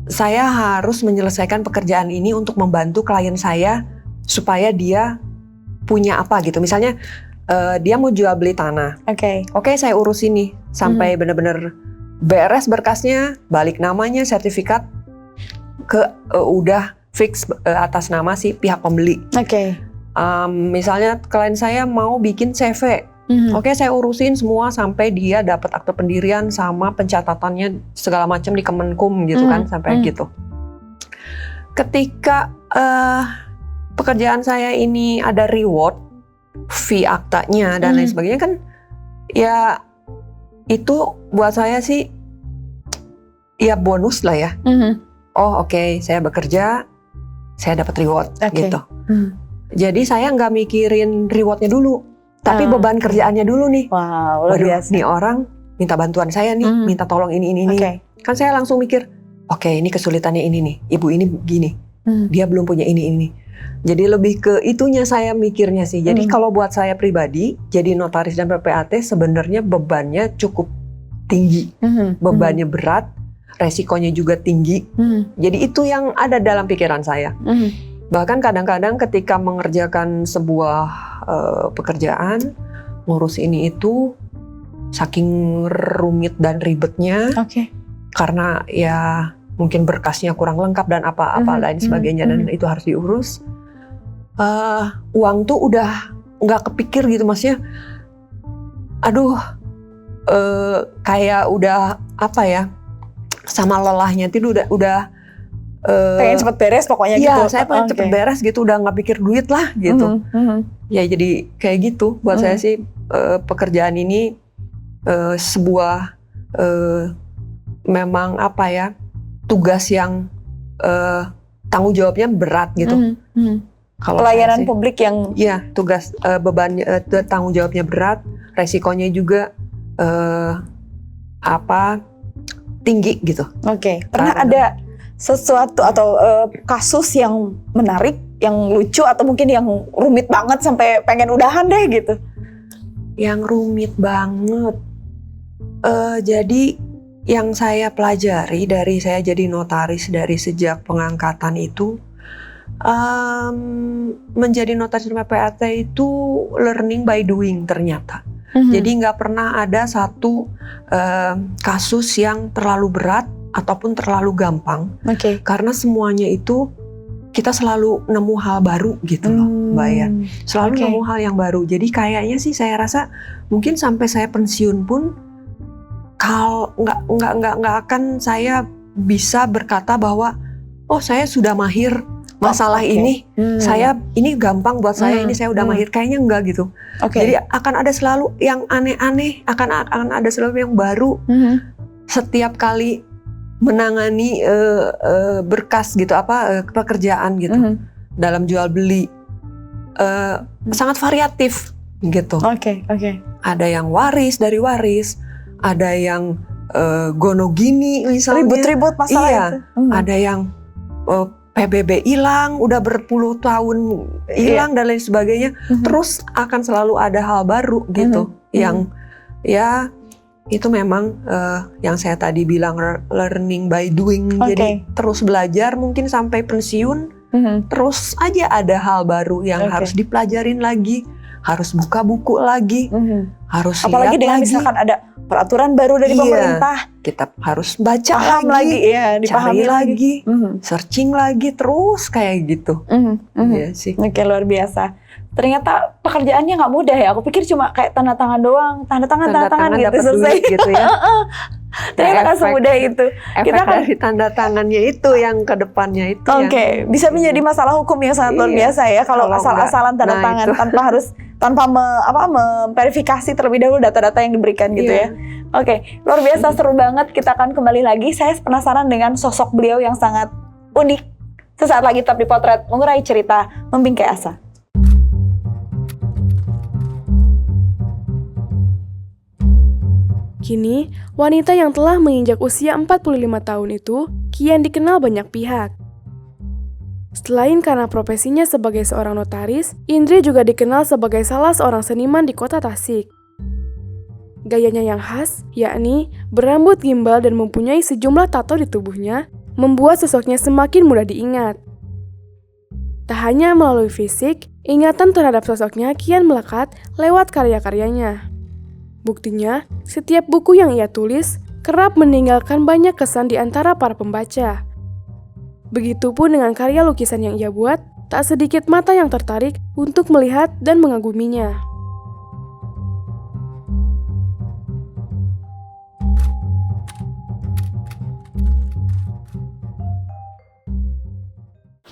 Speaker 3: saya harus menyelesaikan pekerjaan ini untuk membantu klien saya supaya dia punya apa gitu. Misalnya dia mau jual beli tanah. Oke, saya urus ini sampai benar-benar beres berkasnya, balik namanya, sertifikat udah fix atas nama si pihak pembeli. Misalnya klien saya mau bikin CV. Oke, saya urusin semua sampai dia dapat akte pendirian sama pencatatannya segala macam di Kemenkum gitu kan, sampai gitu. Ketika pekerjaan saya ini ada reward, fee aktanya dan lain sebagainya kan, ya itu buat saya sih ya bonus lah ya. Oh oke, saya bekerja, saya dapat reward gitu. Jadi saya nggak mikirin rewardnya dulu. Tapi beban kerjaannya dulu nih.
Speaker 1: Wow, luar biasa.
Speaker 3: Nih orang minta bantuan saya nih, minta tolong ini. Kan saya langsung mikir, oke, ini kesulitannya ini nih, ibu ini gini, dia belum punya ini. Jadi lebih ke itunya saya mikirnya sih. Jadi kalau buat saya pribadi, jadi notaris dan PPAT sebenarnya bebannya cukup tinggi, bebannya berat, resikonya juga tinggi. Jadi itu yang ada dalam pikiran saya. Bahkan kadang-kadang ketika mengerjakan sebuah pekerjaan, ngurus ini itu saking rumit dan ribetnya, karena ya mungkin berkasnya kurang lengkap dan apa-apa lain sebagainya, dan itu harus diurus. Uang tuh udah nggak kepikir gitu, maksudnya, aduh, kayak udah apa ya, sama lelahnya itu udah
Speaker 1: pengen cepet beres pokoknya gitu.
Speaker 3: Iya, saya pengen cepet beres gitu, udah nggak pikir duit lah gitu. Ya jadi kayak gitu. Buat saya sih pekerjaan ini sebuah memang apa ya, tugas yang tanggung jawabnya berat gitu. Kalau
Speaker 1: pelayanan publik yang
Speaker 3: tugas bebannya tanggung jawabnya berat, resikonya juga tinggi gitu.
Speaker 1: Pernah ada sesuatu atau kasus yang menarik, yang lucu, atau mungkin yang rumit banget sampai pengen udahan deh gitu?
Speaker 3: Yang rumit banget. Jadi yang saya pelajari dari saya jadi notaris dari sejak pengangkatan itu, menjadi notaris PPAT itu learning by doing ternyata. Jadi nggak pernah ada satu kasus yang terlalu berat ataupun terlalu gampang, karena semuanya itu kita selalu nemu hal baru gitu loh, Mbak ya. Selalu nemu hal yang baru. Jadi kayaknya sih saya rasa mungkin sampai saya pensiun pun, kalau nggak akan saya bisa berkata bahwa oh saya sudah mahir masalah ini, saya ini gampang buat saya, ini saya udah mahir, kayaknya enggak gitu. Jadi akan ada selalu yang aneh-aneh, akan ada selalu yang baru setiap kali menangani berkas gitu, pekerjaan gitu, dalam jual beli, sangat variatif gitu. Ada yang dari waris, ada yang gono gini misalnya,
Speaker 1: ribut-ribut masalah itu.
Speaker 3: Ada yang PBB hilang, udah berpuluh tahun hilang dan lain sebagainya. Terus akan selalu ada hal baru gitu yang ya itu memang yang saya tadi bilang learning by doing. Jadi terus belajar mungkin sampai pensiun. Terus aja ada hal baru yang harus dipelajarin lagi, harus buka buku lagi, harus
Speaker 1: apalagi dengan misalkan ada peraturan baru dari pemerintah,
Speaker 3: kita harus baca
Speaker 1: paham lagi,
Speaker 3: dipahami lagi, searching lagi terus kayak gitu. Iya sih.
Speaker 1: Oke, luar biasa. Ternyata pekerjaannya nggak mudah ya. Aku pikir cuma kayak tanda tangan doang, tanda tangan gitu selesai
Speaker 3: gitu ya.
Speaker 1: Ternyata nggak semudah itu.
Speaker 3: Kita kan dari tanda tangannya itu yang kedepannya itu.
Speaker 1: Bisa menjadi masalah hukum yang sangat luar biasa ya kalau asal-asalan tanda tangan tanpa memverifikasi terlebih dahulu data-data yang diberikan gitu ya. Oke, luar biasa, seru banget. Kita akan kembali lagi. Saya penasaran dengan sosok beliau yang sangat unik. Sesaat lagi tetap di Potret, mengurai cerita, membingkai asa.
Speaker 2: Kini, wanita yang telah menginjak usia 45 tahun itu kian dikenal banyak pihak. Selain karena profesinya sebagai seorang notaris, Indri juga dikenal sebagai salah seorang seniman di kota Tasik. Gayanya yang khas, yakni berambut gimbal dan mempunyai sejumlah tato di tubuhnya, membuat sosoknya semakin mudah diingat. Tak hanya melalui fisik, ingatan terhadap sosoknya kian melekat lewat karya-karyanya. Buktinya, setiap buku yang ia tulis kerap meninggalkan banyak kesan di antara para pembaca. Begitupun dengan karya lukisan yang ia buat, tak sedikit mata yang tertarik untuk melihat dan mengaguminya.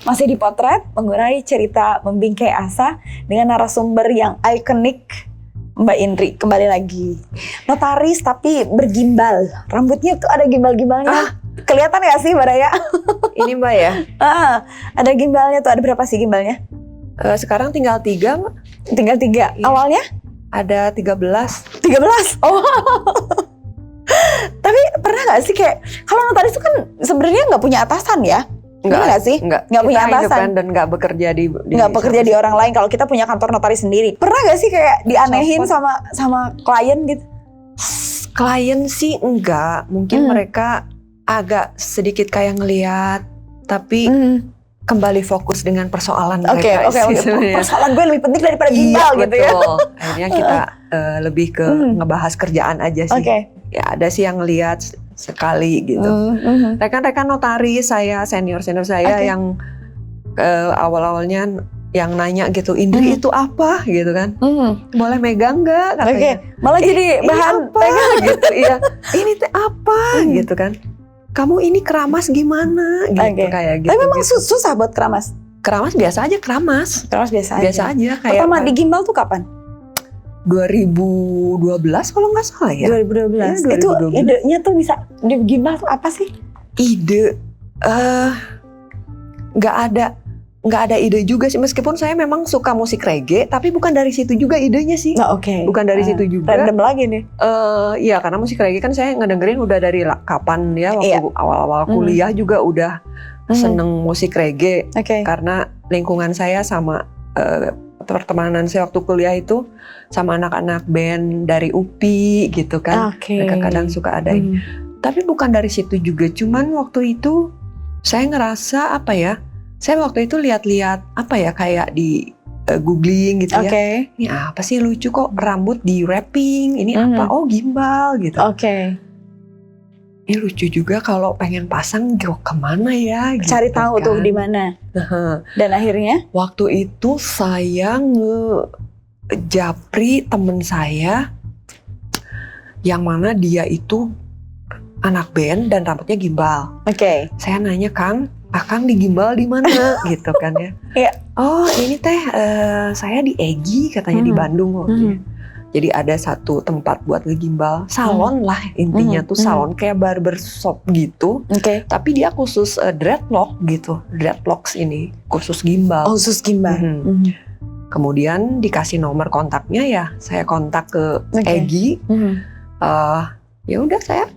Speaker 1: Masih di Potret, mengurai cerita, membingkai asa dengan narasumber yang ikonik, Mbak Indri. Kembali lagi, notaris tapi bergimbal, rambutnya tuh ada gimbal-gimbalnya. Kelihatan gak sih Mbak Raya?
Speaker 3: Ini Mbak ya?
Speaker 1: Ada gimbalnya tuh, ada berapa sih gimbalnya?
Speaker 3: Sekarang tinggal 3 Mbak.
Speaker 1: Tinggal 3, awalnya?
Speaker 3: Ada 13.
Speaker 1: 13? Oh. Tapi pernah gak sih kayak, kalau notaris itu kan sebenarnya gak punya atasan ya? Enggak sih? Enggak punya atasan
Speaker 3: dan enggak bekerja
Speaker 1: di orang lain. Kalau kita punya kantor notaris sendiri. Pernah gak sih kayak dianehin sama klien gitu?
Speaker 3: Klien sih enggak. Mungkin mereka agak sedikit kayak ngelihat, tapi kembali fokus dengan persoalan mereka.
Speaker 1: Oke. Persoalan gue lebih penting daripada gimbal gitu ya.
Speaker 3: Akhirnya kita lebih ke ngebahas kerjaan aja sih. Ya ada sih yang ngelihat sekali gitu. Rekan-rekan notaris saya, senior saya yang awal-awalnya yang nanya gitu, Indri itu apa gitu kan? Boleh megang nggak katanya?
Speaker 1: Malah jadi bahan
Speaker 3: pegang gitu. Iya. Ini teh apa gitu kan? Kamu ini keramas gimana gitu kayak gitu.
Speaker 1: Tapi memang susah buat keramas.
Speaker 3: Keramas biasa aja keramas.
Speaker 1: Keramas biasa aja.
Speaker 3: Kayak
Speaker 1: pertama digimbal tuh kapan?
Speaker 3: 2012 kalau nggak salah ya.
Speaker 1: 2012. Ya, itu idenya tuh bisa digimbal tuh apa sih?
Speaker 3: Ide nggak ada ide juga sih, meskipun saya memang suka musik reggae, tapi bukan dari situ juga idenya sih. Bukan dari situ juga.
Speaker 1: Random lagi nih.
Speaker 3: Iya, karena musik reggae kan saya ngedengerin udah dari kapan ya, waktu awal-awal kuliah juga udah seneng musik reggae. Karena lingkungan saya sama pertemanan saya waktu kuliah itu sama anak-anak band dari UPI gitu kan. Mereka kadang suka ada. Tapi bukan dari situ juga, cuman waktu itu saya ngerasa saya waktu itu lihat-lihat kayak di googling gitu ya. Ini apa sih lucu kok rambut di wrapping, ini apa? Oh gimbal gitu. Ini lucu juga kalau pengen pasang kemana ya? Gitu,
Speaker 1: cari tahu kan. Tuh di mana. Dan akhirnya?
Speaker 3: Waktu itu saya ngejapri temen saya yang mana dia itu anak band dan rambutnya gimbal. Saya nanya, Kang digimbal di mana gitu kan ya. Oh ini teh saya di Egi katanya di Bandung waktu Jadi ada satu tempat buat ngegimbal, salon lah intinya tuh salon kayak barbershop gitu. Tapi dia khusus dreadlock gitu, dreadlocks ini khusus gimbal.
Speaker 1: Khusus gimbal.
Speaker 3: Kemudian dikasih nomor kontaknya ya, saya kontak ke Egi. Ya udah saya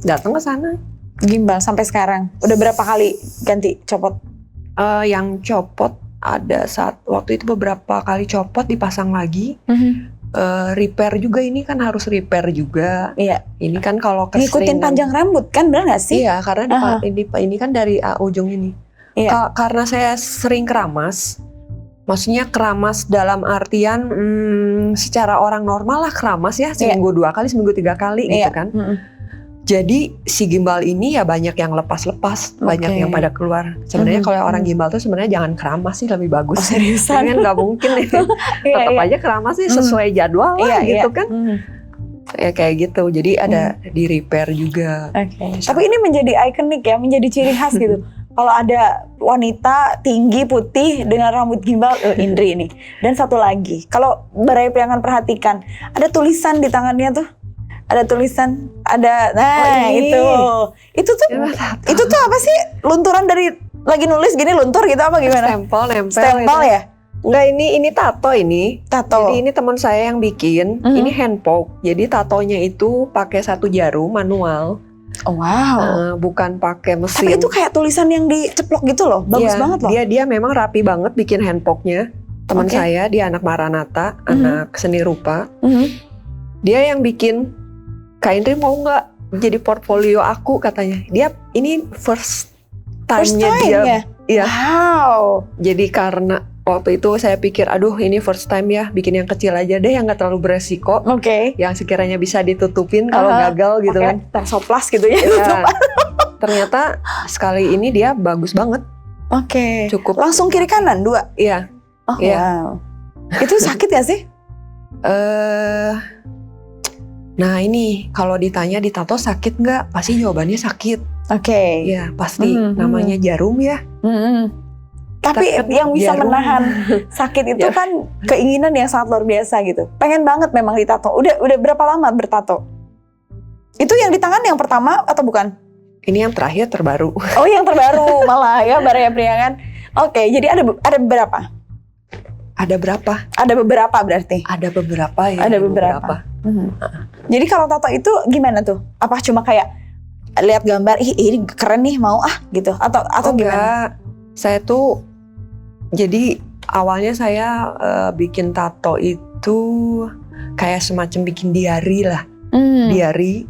Speaker 3: datang ke sana.
Speaker 1: Gimbal sampai sekarang. Udah berapa kali ganti copot?
Speaker 3: Yang copot ada waktu itu beberapa kali copot dipasang lagi. Repair juga, ini kan harus repair juga.
Speaker 1: Iya.
Speaker 3: Ini kan kalau
Speaker 1: Ngikutin panjang rambut kan, benar nggak sih?
Speaker 3: Iya, karena ini kan dari ujung ini.
Speaker 1: Iya.
Speaker 3: Karena saya sering keramas, maksudnya keramas dalam artian secara orang normal lah keramas ya, seminggu 2 kali, seminggu 3 kali gitu kan. Jadi si gimbal ini ya banyak yang lepas-lepas, banyak yang pada keluar. Sebenarnya kalau orang gimbal tuh sebenarnya jangan keramas sih, lebih bagus.
Speaker 1: Oh, seriusan?
Speaker 3: Kan nggak mungkin ya. Tetap aja keramas sih sesuai jadwal lah gitu kan. Ya kayak gitu. Jadi ada di repair juga.
Speaker 1: Tapi ini menjadi ikonik ya, menjadi ciri khas gitu. Kalau ada wanita tinggi putih dengan rambut gimbal, Indri ini. Dan satu lagi, kalau Baraya Priangan perhatikan, ada tulisan di tangannya tuh. Ada tulisan, itu tuh apa sih? Lunturan dari lagi nulis gini luntur gitu apa gimana? Stempel ya?
Speaker 3: Enggak, ini tato ini.
Speaker 1: Tato.
Speaker 3: Jadi ini teman saya yang bikin. Ini hand poke. Jadi tatonya itu pakai 1 jarum manual.
Speaker 1: Oh, wow.
Speaker 3: Bukan pakai mesin.
Speaker 1: Tapi itu kayak tulisan yang diceplok gitu loh. Bagus banget loh.
Speaker 3: Dia memang rapi banget bikin hand poke-nya. Teman saya, dia anak Maranatha, anak seni rupa. Dia yang bikin. Kak Indri mau nggak jadi portfolio aku, katanya. Dia ini first time-nya dia. Iya.
Speaker 1: Wow.
Speaker 3: Jadi karena waktu itu saya pikir, aduh ini first time ya, bikin yang kecil aja deh yang nggak terlalu beresiko. Yang sekiranya bisa ditutupin kalau gagal gitu kan.
Speaker 1: Tersoplas gitu ya.
Speaker 3: Ternyata sekali ini dia bagus banget. Cukup.
Speaker 1: Langsung kiri kanan 2?
Speaker 3: Iya.
Speaker 1: Wow. Itu sakit gak sih?
Speaker 3: Nah ini kalau ditanya ditato sakit nggak? Pasti jawabannya sakit. Ya pasti. Namanya jarum ya.
Speaker 1: Tapi yang bisa menahan sakit itu kan keinginan yang sangat luar biasa gitu. Pengen banget memang ditato. Udah berapa lama bertato? Itu yang di tangan yang pertama atau bukan?
Speaker 3: Ini yang terakhir, terbaru.
Speaker 1: Oh, yang terbaru malah ya, Baraya Priangan. Jadi ada berapa?
Speaker 3: Ada berapa?
Speaker 1: Ada beberapa berarti.
Speaker 3: Ada beberapa ya.
Speaker 1: Ada beberapa. Jadi kalau tato itu gimana tuh? Apa cuma kayak lihat gambar, ini keren nih mau gitu? Atau gimana?
Speaker 3: Saya tuh jadi awalnya saya bikin tato itu kayak semacam bikin diary lah. Diary.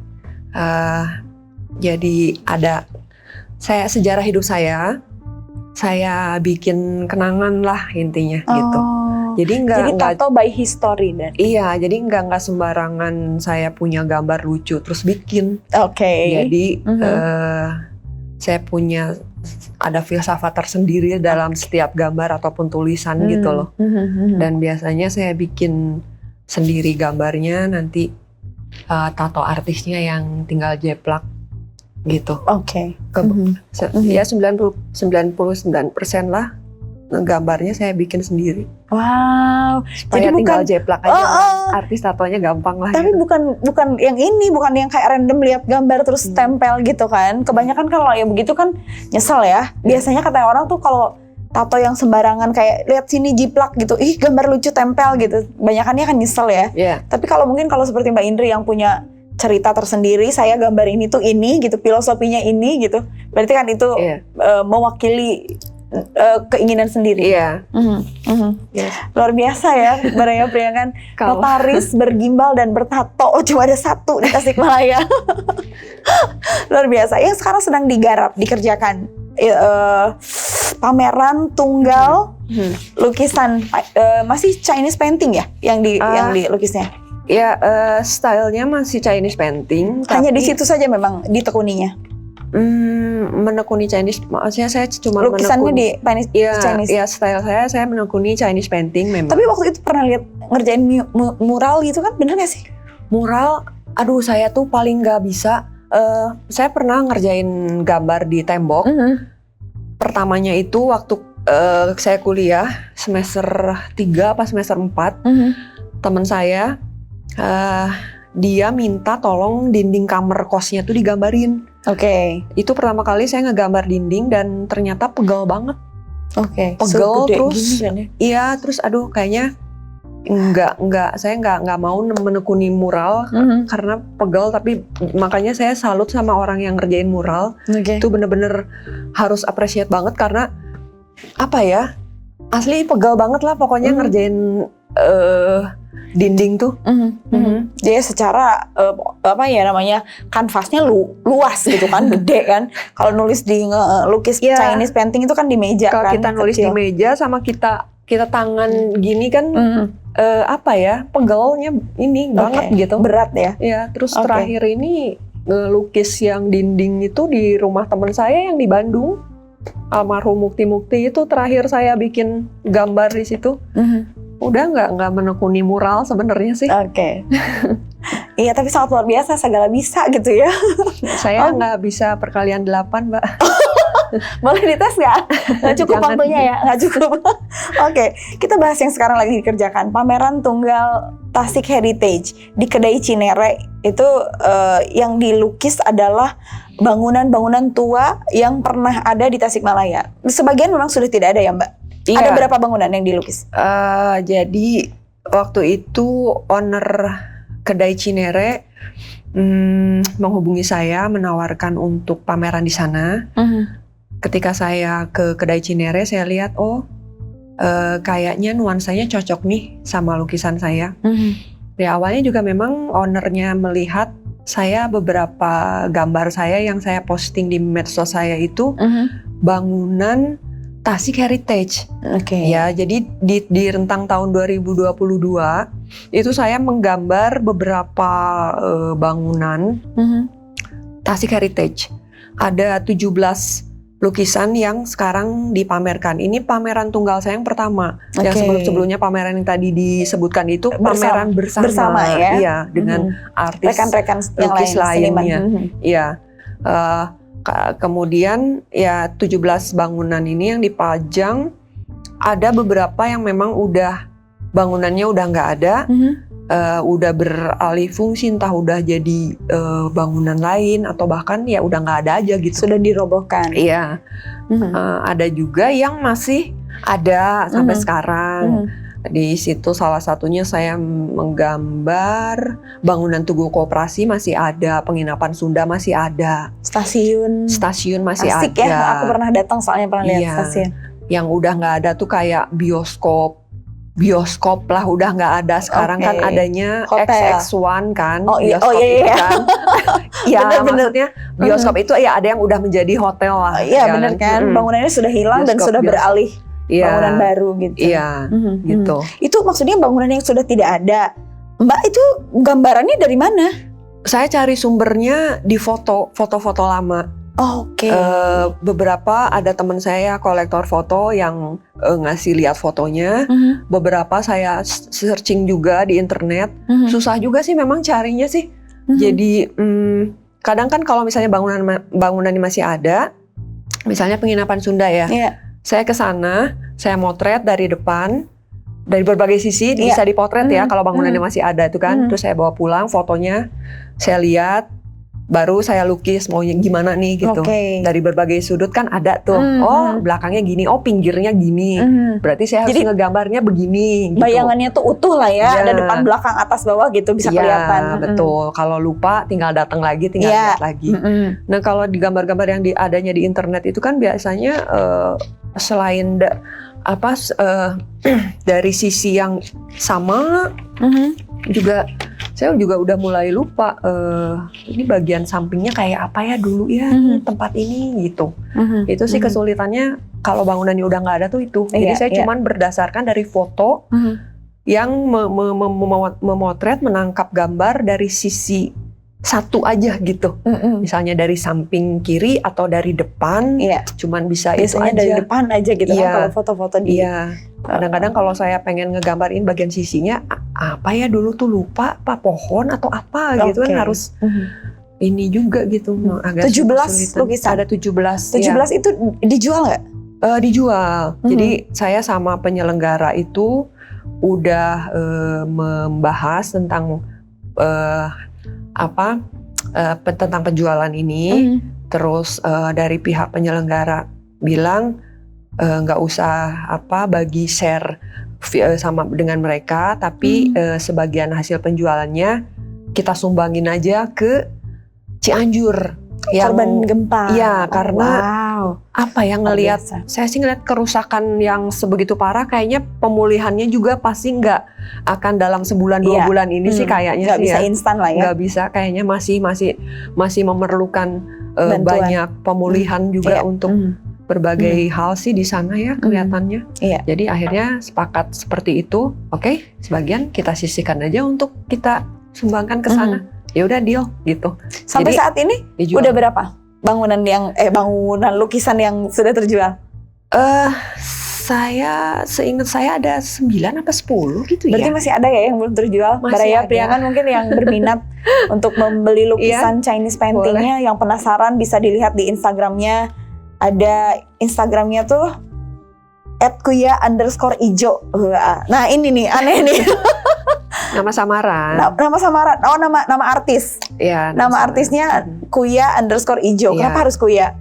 Speaker 3: Jadi ada sejarah hidup saya bikin kenangan lah intinya gitu. Jadi
Speaker 1: tato by history dan.
Speaker 3: Iya, jadi nggak sembarangan saya punya gambar lucu terus bikin. Jadi saya punya ada filsafat tersendiri dalam setiap gambar ataupun tulisan gitu loh. Dan biasanya saya bikin sendiri gambarnya, nanti tato artisnya yang tinggal jeplak gitu. Ya 99% lah gambarnya saya bikin sendiri.
Speaker 1: Wow.
Speaker 3: Supaya jadi tinggal jeplak aja. Artis tatonya gampang lah.
Speaker 1: Tapi gitu. bukan yang ini, bukan yang kayak random lihat gambar terus tempel gitu kan. Kebanyakan kalau yang begitu kan nyesel ya. Biasanya kata orang tuh kalau tato yang sembarangan kayak lihat sini jiplak gitu, gambar lucu tempel gitu. Banyakannya kan nyesel ya. Tapi kalau mungkin kalau seperti Mbak Indri yang punya cerita tersendiri, saya gambar ini tuh ini gitu, filosofinya ini gitu. Berarti kan itu mewakili keinginan sendiri. Luar biasa ya, Baraya Priangan. Notaris, bergimbal dan bertato. Cuma ada 1 di Tasikmalaya. Luar biasa. Yang sekarang sedang dikerjakan pameran tunggal lukisan, masih Chinese painting ya yang dilukisnya.
Speaker 3: Ya, stylenya masih Chinese painting.
Speaker 1: Hanya di situ saja memang ditekuninya.
Speaker 3: Menekuni Chinese, maksudnya saya cuma
Speaker 1: lukisannya di Chinese.
Speaker 3: Ya, style saya menekuni Chinese painting memang.
Speaker 1: Tapi waktu itu pernah lihat ngerjain mural gitu kan, bener gak sih?
Speaker 3: Mural, aduh saya tuh paling nggak bisa. Saya pernah ngerjain gambar di tembok. Pertamanya itu waktu saya kuliah semester 3 apa semester 4, teman saya dia minta tolong dinding kamar kosnya tuh digambarin. Itu pertama kali saya ngegambar dinding dan ternyata pegel banget. Pegel terus. Iya, terus aduh kayaknya saya nggak mau menekuni mural karena pegel. Tapi makanya saya salut sama orang yang ngerjain mural. Itu bener-bener harus appreciate banget karena apa ya? Asli pegel banget lah pokoknya ngerjain dinding tuh.
Speaker 1: Jadi secara apa ya namanya, kanvasnya luas gitu kan, gede kan. Kalau nulis di lukis Chinese painting itu kan di meja
Speaker 3: Kalau
Speaker 1: kan.
Speaker 3: kita nulis di meja sama kita tangan gini kan apa ya, pegelnya ini banget gitu.
Speaker 1: Berat ya.
Speaker 3: Ya, terus terakhir ini ngelukis yang dinding itu di rumah teman saya yang di Bandung. Almarhum Mukti itu terakhir saya bikin gambar di situ. Udah nggak menekuni mural sebenarnya sih.
Speaker 1: Iya, tapi sangat luar biasa, segala bisa gitu ya.
Speaker 3: Saya nggak bisa perkalian 8, Mbak.
Speaker 1: Boleh dites nggak? Nggak cukup waktunya ya? Nggak cukup. Kita bahas yang sekarang lagi dikerjakan. Pameran Tunggal Tasik Heritage di Kedai Cinere. Itu yang dilukis adalah bangunan-bangunan tua yang pernah ada di Tasikmalaya. Sebagian memang sudah tidak ada ya, Mbak?
Speaker 3: Iya.
Speaker 1: Ada berapa bangunan yang dilukis?
Speaker 3: Jadi waktu itu owner Kedai Cinere menghubungi saya, menawarkan untuk pameran di sana. Ketika saya ke Kedai Cinere, saya lihat kayaknya nuansanya cocok nih sama lukisan saya. Di awalnya juga memang ownernya melihat saya beberapa gambar saya yang saya posting di medsos saya itu bangunan Tasik Heritage. Ya, jadi di rentang tahun 2022 itu saya menggambar beberapa bangunan Tasik Heritage. Ada 17 lukisan yang sekarang dipamerkan. Ini pameran tunggal saya yang pertama. Yang sebelum-sebelumnya pameran yang tadi disebutkan itu pameran bersama
Speaker 1: ya.
Speaker 3: Iya, dengan artis
Speaker 1: rekan-rekan yang
Speaker 3: lukis lainnya. Iya. Kemudian ya 17 bangunan ini yang dipajang, ada beberapa yang memang bangunannya udah nggak ada, udah beralih fungsi, entah udah jadi bangunan lain atau bahkan ya udah nggak ada aja gitu.
Speaker 1: Sudah dirobohkan.
Speaker 3: Iya. Ada juga yang masih ada sampai sekarang. Di situ salah satunya saya menggambar bangunan Tugu Koperasi masih ada, penginapan Sunda masih ada, stasiun masih
Speaker 1: asik
Speaker 3: ada.
Speaker 1: Ya, aku pernah datang soalnya pernah lihat stasiun.
Speaker 3: Yang udah nggak ada tuh kayak bioskop lah udah nggak ada sekarang. Kan adanya
Speaker 1: hotel.
Speaker 3: XX1 kan,
Speaker 1: bioskop
Speaker 3: itu kan. Ya maksudnya bioskop itu ya ada yang udah menjadi hotel lah.
Speaker 1: Iya benar kan, bangunannya sudah hilang dan sudah beralih. Bangunan baru gitu.
Speaker 3: Iya, gitu.
Speaker 1: Itu maksudnya bangunan yang sudah tidak ada. Mbak, itu gambarannya dari mana?
Speaker 3: Saya cari sumbernya di foto-foto lama. Beberapa ada teman saya kolektor foto yang ngasih lihat fotonya. Beberapa saya searching juga di internet. Susah juga sih memang carinya sih. Jadi kadang kan kalau misalnya bangunannya masih ada, misalnya penginapan Sunda ya. Saya ke sana, saya motret dari depan, dari berbagai sisi bisa dipotret ya kalau bangunannya masih ada itu kan. Terus saya bawa pulang fotonya, saya lihat, baru saya lukis maunya gimana nih gitu. Dari berbagai sudut kan ada tuh. Belakangnya gini, pinggirnya gini. Berarti saya harus ngegambarnya begini. Gitu.
Speaker 1: Bayangannya tuh utuh lah ya, ada depan, belakang, atas, bawah gitu bisa kelihatan.
Speaker 3: Betul. Kalau lupa tinggal datang lagi, tinggal lihat lagi. Nah kalau di gambar-gambar yang adanya di internet itu kan biasanya selain dari sisi yang sama juga saya juga udah mulai lupa ini bagian sampingnya kayak apa ya dulu ya tempat ini gitu. Itu sih kesulitannya kalau bangunannya udah nggak ada tuh itu. Jadi saya cuman berdasarkan dari foto yang memotret, menangkap gambar dari sisi satu aja gitu. Misalnya dari samping kiri atau dari depan, cuman bisa
Speaker 1: biasanya
Speaker 3: itu aja.
Speaker 1: dari depan aja gitu kan kalau foto-foto di.
Speaker 3: Kadang-kadang kalau saya pengen ngegambarin bagian sisinya, apa ya dulu tuh lupa, apa pohon atau apa gitu kan harus ini juga gitu. Agak
Speaker 1: 17 lukisan.
Speaker 3: Ada 17.
Speaker 1: 17 itu dijual nggak?
Speaker 3: Dijual. Jadi saya sama penyelenggara itu udah membahas tentang tentang penjualan ini. Terus dari pihak penyelenggara bilang nggak usah bagi share sama dengan mereka, tapi sebagian hasil penjualannya kita sumbangin aja ke Cianjur.
Speaker 1: korban gempa.
Speaker 3: Iya, karena apa ya, ngelihat,
Speaker 1: biasa.
Speaker 3: saya sih ngelihat kerusakan yang sebegitu parah, kayaknya pemulihannya juga pasti nggak akan dalam sebulan 2
Speaker 1: Iya.
Speaker 3: bulan ini sih kayaknya
Speaker 1: Nggak
Speaker 3: sih
Speaker 1: bisa
Speaker 3: ya.
Speaker 1: instan lah ya.
Speaker 3: Nggak bisa, kayaknya masih memerlukan
Speaker 1: Bantuan.
Speaker 3: banyak pemulihan juga
Speaker 1: Iya.
Speaker 3: untuk berbagai hal sih di sana ya kelihatannya.
Speaker 1: Iya.
Speaker 3: Jadi akhirnya sepakat seperti itu. Oke, sebagian kita sisihkan aja untuk kita sumbangkan ke sana. Ya udah, deal gitu.
Speaker 1: Sampai
Speaker 3: Jadi,
Speaker 1: saat ini
Speaker 3: dijual.
Speaker 1: udah berapa bangunan lukisan yang sudah terjual?
Speaker 3: Saya seingat saya ada 9 apa 10 gitu
Speaker 1: Berarti
Speaker 3: ya.
Speaker 1: masih ada ya yang belum terjual?
Speaker 3: Masih
Speaker 1: Baraya
Speaker 3: ada.
Speaker 1: Priangan mungkin yang berminat untuk membeli lukisan Chinese paintingnya, yang penasaran bisa dilihat di Instagramnya. Ada Instagramnya tuh @kuya_ijo. Nah ini nih aneh nih.
Speaker 3: Nama samaran.
Speaker 1: Nama samaran. Oh, nama artis.
Speaker 3: Ya,
Speaker 1: Nama
Speaker 3: samaran.
Speaker 1: artisnya Kuya_ijo.
Speaker 3: Iya.
Speaker 1: Kenapa harus Kuya?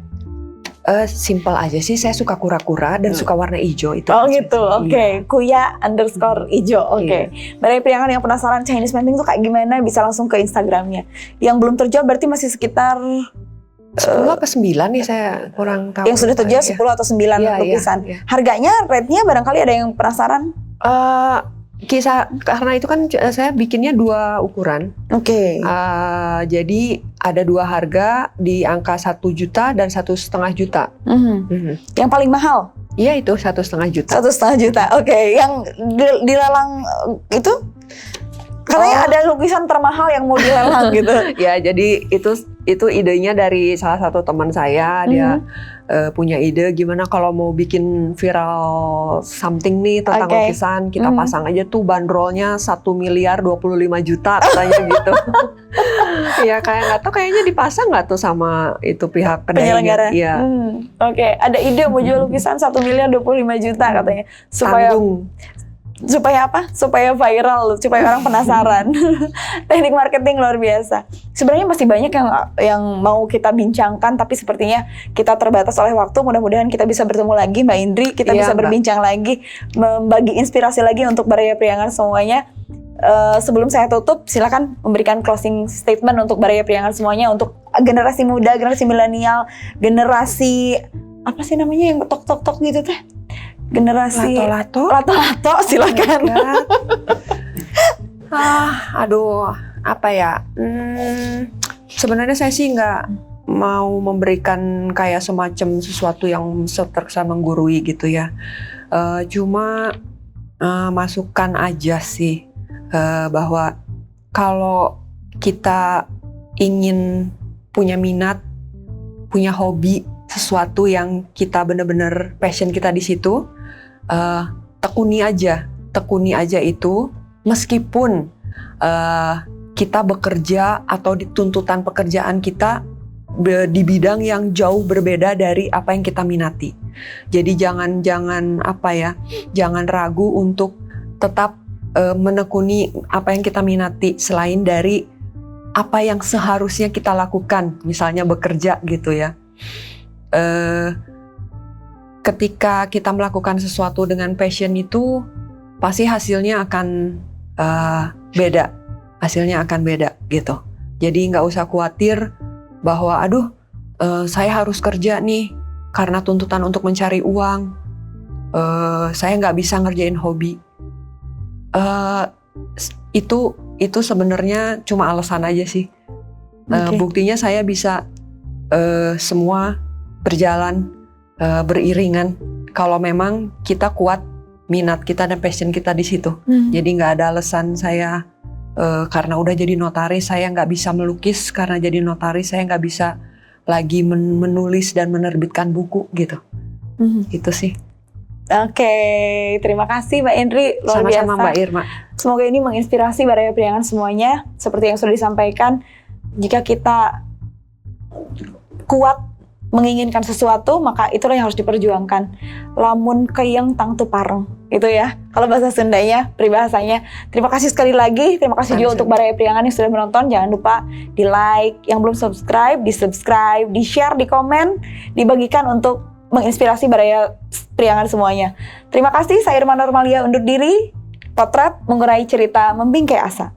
Speaker 3: Simple aja sih, saya suka kura-kura dan suka warna hijau itu.
Speaker 1: Oh
Speaker 3: aja
Speaker 1: gitu,
Speaker 3: sih.
Speaker 1: oke. Kuya_ijo, oke. Baraya Priangan yang penasaran Chinese painting tuh kayak gimana, bisa langsung ke Instagramnya. Yang belum terjual berarti masih sekitar
Speaker 3: 10 apa 9 nih, saya kurang tahu.
Speaker 1: yang sudah terjual 10 atau 9
Speaker 3: Iya,
Speaker 1: lukisan.
Speaker 3: iya.
Speaker 1: Harganya, rate-nya barangkali ada yang penasaran?
Speaker 3: Kisah, karena itu kan saya bikinnya 2 ukuran.
Speaker 1: Oke.
Speaker 3: Jadi ada 2 harga di angka 1 juta dan 1,5 juta.
Speaker 1: Yang paling mahal?
Speaker 3: Iya, itu 1,5 juta.
Speaker 1: 1,5 juta, oke. Yang dilelang itu? Katanya ada lukisan termahal yang mau dilelang gitu.
Speaker 3: Ya, jadi itu idenya dari salah satu teman saya. Dia punya ide gimana kalau mau bikin viral something nih tentang
Speaker 1: Oke.
Speaker 3: lukisan, kita pasang aja tuh bandrolnya 1.025.000.000 katanya gitu. Ya kayak nggak tahu, kayaknya dipasang nggak tuh sama itu pihak
Speaker 1: Penyelenggara.
Speaker 3: kedainya. Iya.
Speaker 1: Oke, ada ide mau jual lukisan 1.025.000.000 katanya. Supaya apa? Supaya viral, supaya orang penasaran. Teknik marketing luar biasa. Sebenarnya masih banyak yang mau kita bincangkan, tapi sepertinya kita terbatas oleh waktu. Mudah-mudahan kita bisa bertemu lagi, Mbak Indri. Kita
Speaker 3: Iya,
Speaker 1: bisa
Speaker 3: Mbak.
Speaker 1: berbincang lagi, membagi inspirasi lagi untuk Baraya Priangan semuanya. Sebelum saya tutup, silakan memberikan closing statement untuk Baraya Priangan semuanya, untuk generasi muda, generasi milenial, generasi apa sih namanya yang tok gitu teh? Generasi lato-lato, silakan.
Speaker 3: Aduh, apa ya? Sebenarnya saya sih nggak mau memberikan kayak semacam sesuatu yang terkesan menggurui gitu ya. Cuma masukan aja sih bahwa kalau kita ingin punya minat, punya hobi, sesuatu yang kita benar-benar passion kita di situ, tekuni aja itu, meskipun kita bekerja atau di tuntutan pekerjaan kita di bidang yang jauh berbeda dari apa yang kita minati. Jadi jangan ragu untuk tetap menekuni apa yang kita minati selain dari apa yang seharusnya kita lakukan, misalnya bekerja gitu ya. Ketika kita melakukan sesuatu dengan passion itu, pasti hasilnya akan beda. Hasilnya akan beda gitu. Jadi nggak usah khawatir bahwa saya harus kerja nih karena tuntutan untuk mencari uang. Saya nggak bisa ngerjain hobi. Itu sebenarnya cuma alasan aja sih. Buktinya saya bisa semua berjalan beriringan kalau memang kita kuat minat kita dan passion kita di situ. Jadi nggak ada alasan saya karena udah jadi notaris saya nggak bisa melukis, karena jadi notaris saya nggak bisa lagi menulis dan menerbitkan buku gitu. Itu sih.
Speaker 1: Oke, terima kasih Mbak Indri, luar biasa.
Speaker 3: Sama-sama Mbak Irma.
Speaker 1: Semoga ini menginspirasi Baraya Priangan semuanya. Seperti yang sudah disampaikan, jika kita kuat menginginkan sesuatu, maka itulah yang harus diperjuangkan. Lamun keuyeng tang tu pareng, itu ya. Kalau bahasa Sundanya, peribahasanya. Terima kasih sekali lagi. Terima kasih juga untuk Baraya Priangan yang sudah menonton. Jangan lupa di like, yang belum subscribe, di subscribe, di share, di komen, dibagikan untuk menginspirasi Baraya Priangan semuanya. Terima kasih. Saya Irma Normalia undur diri. Potret mengurai cerita membingkai asa.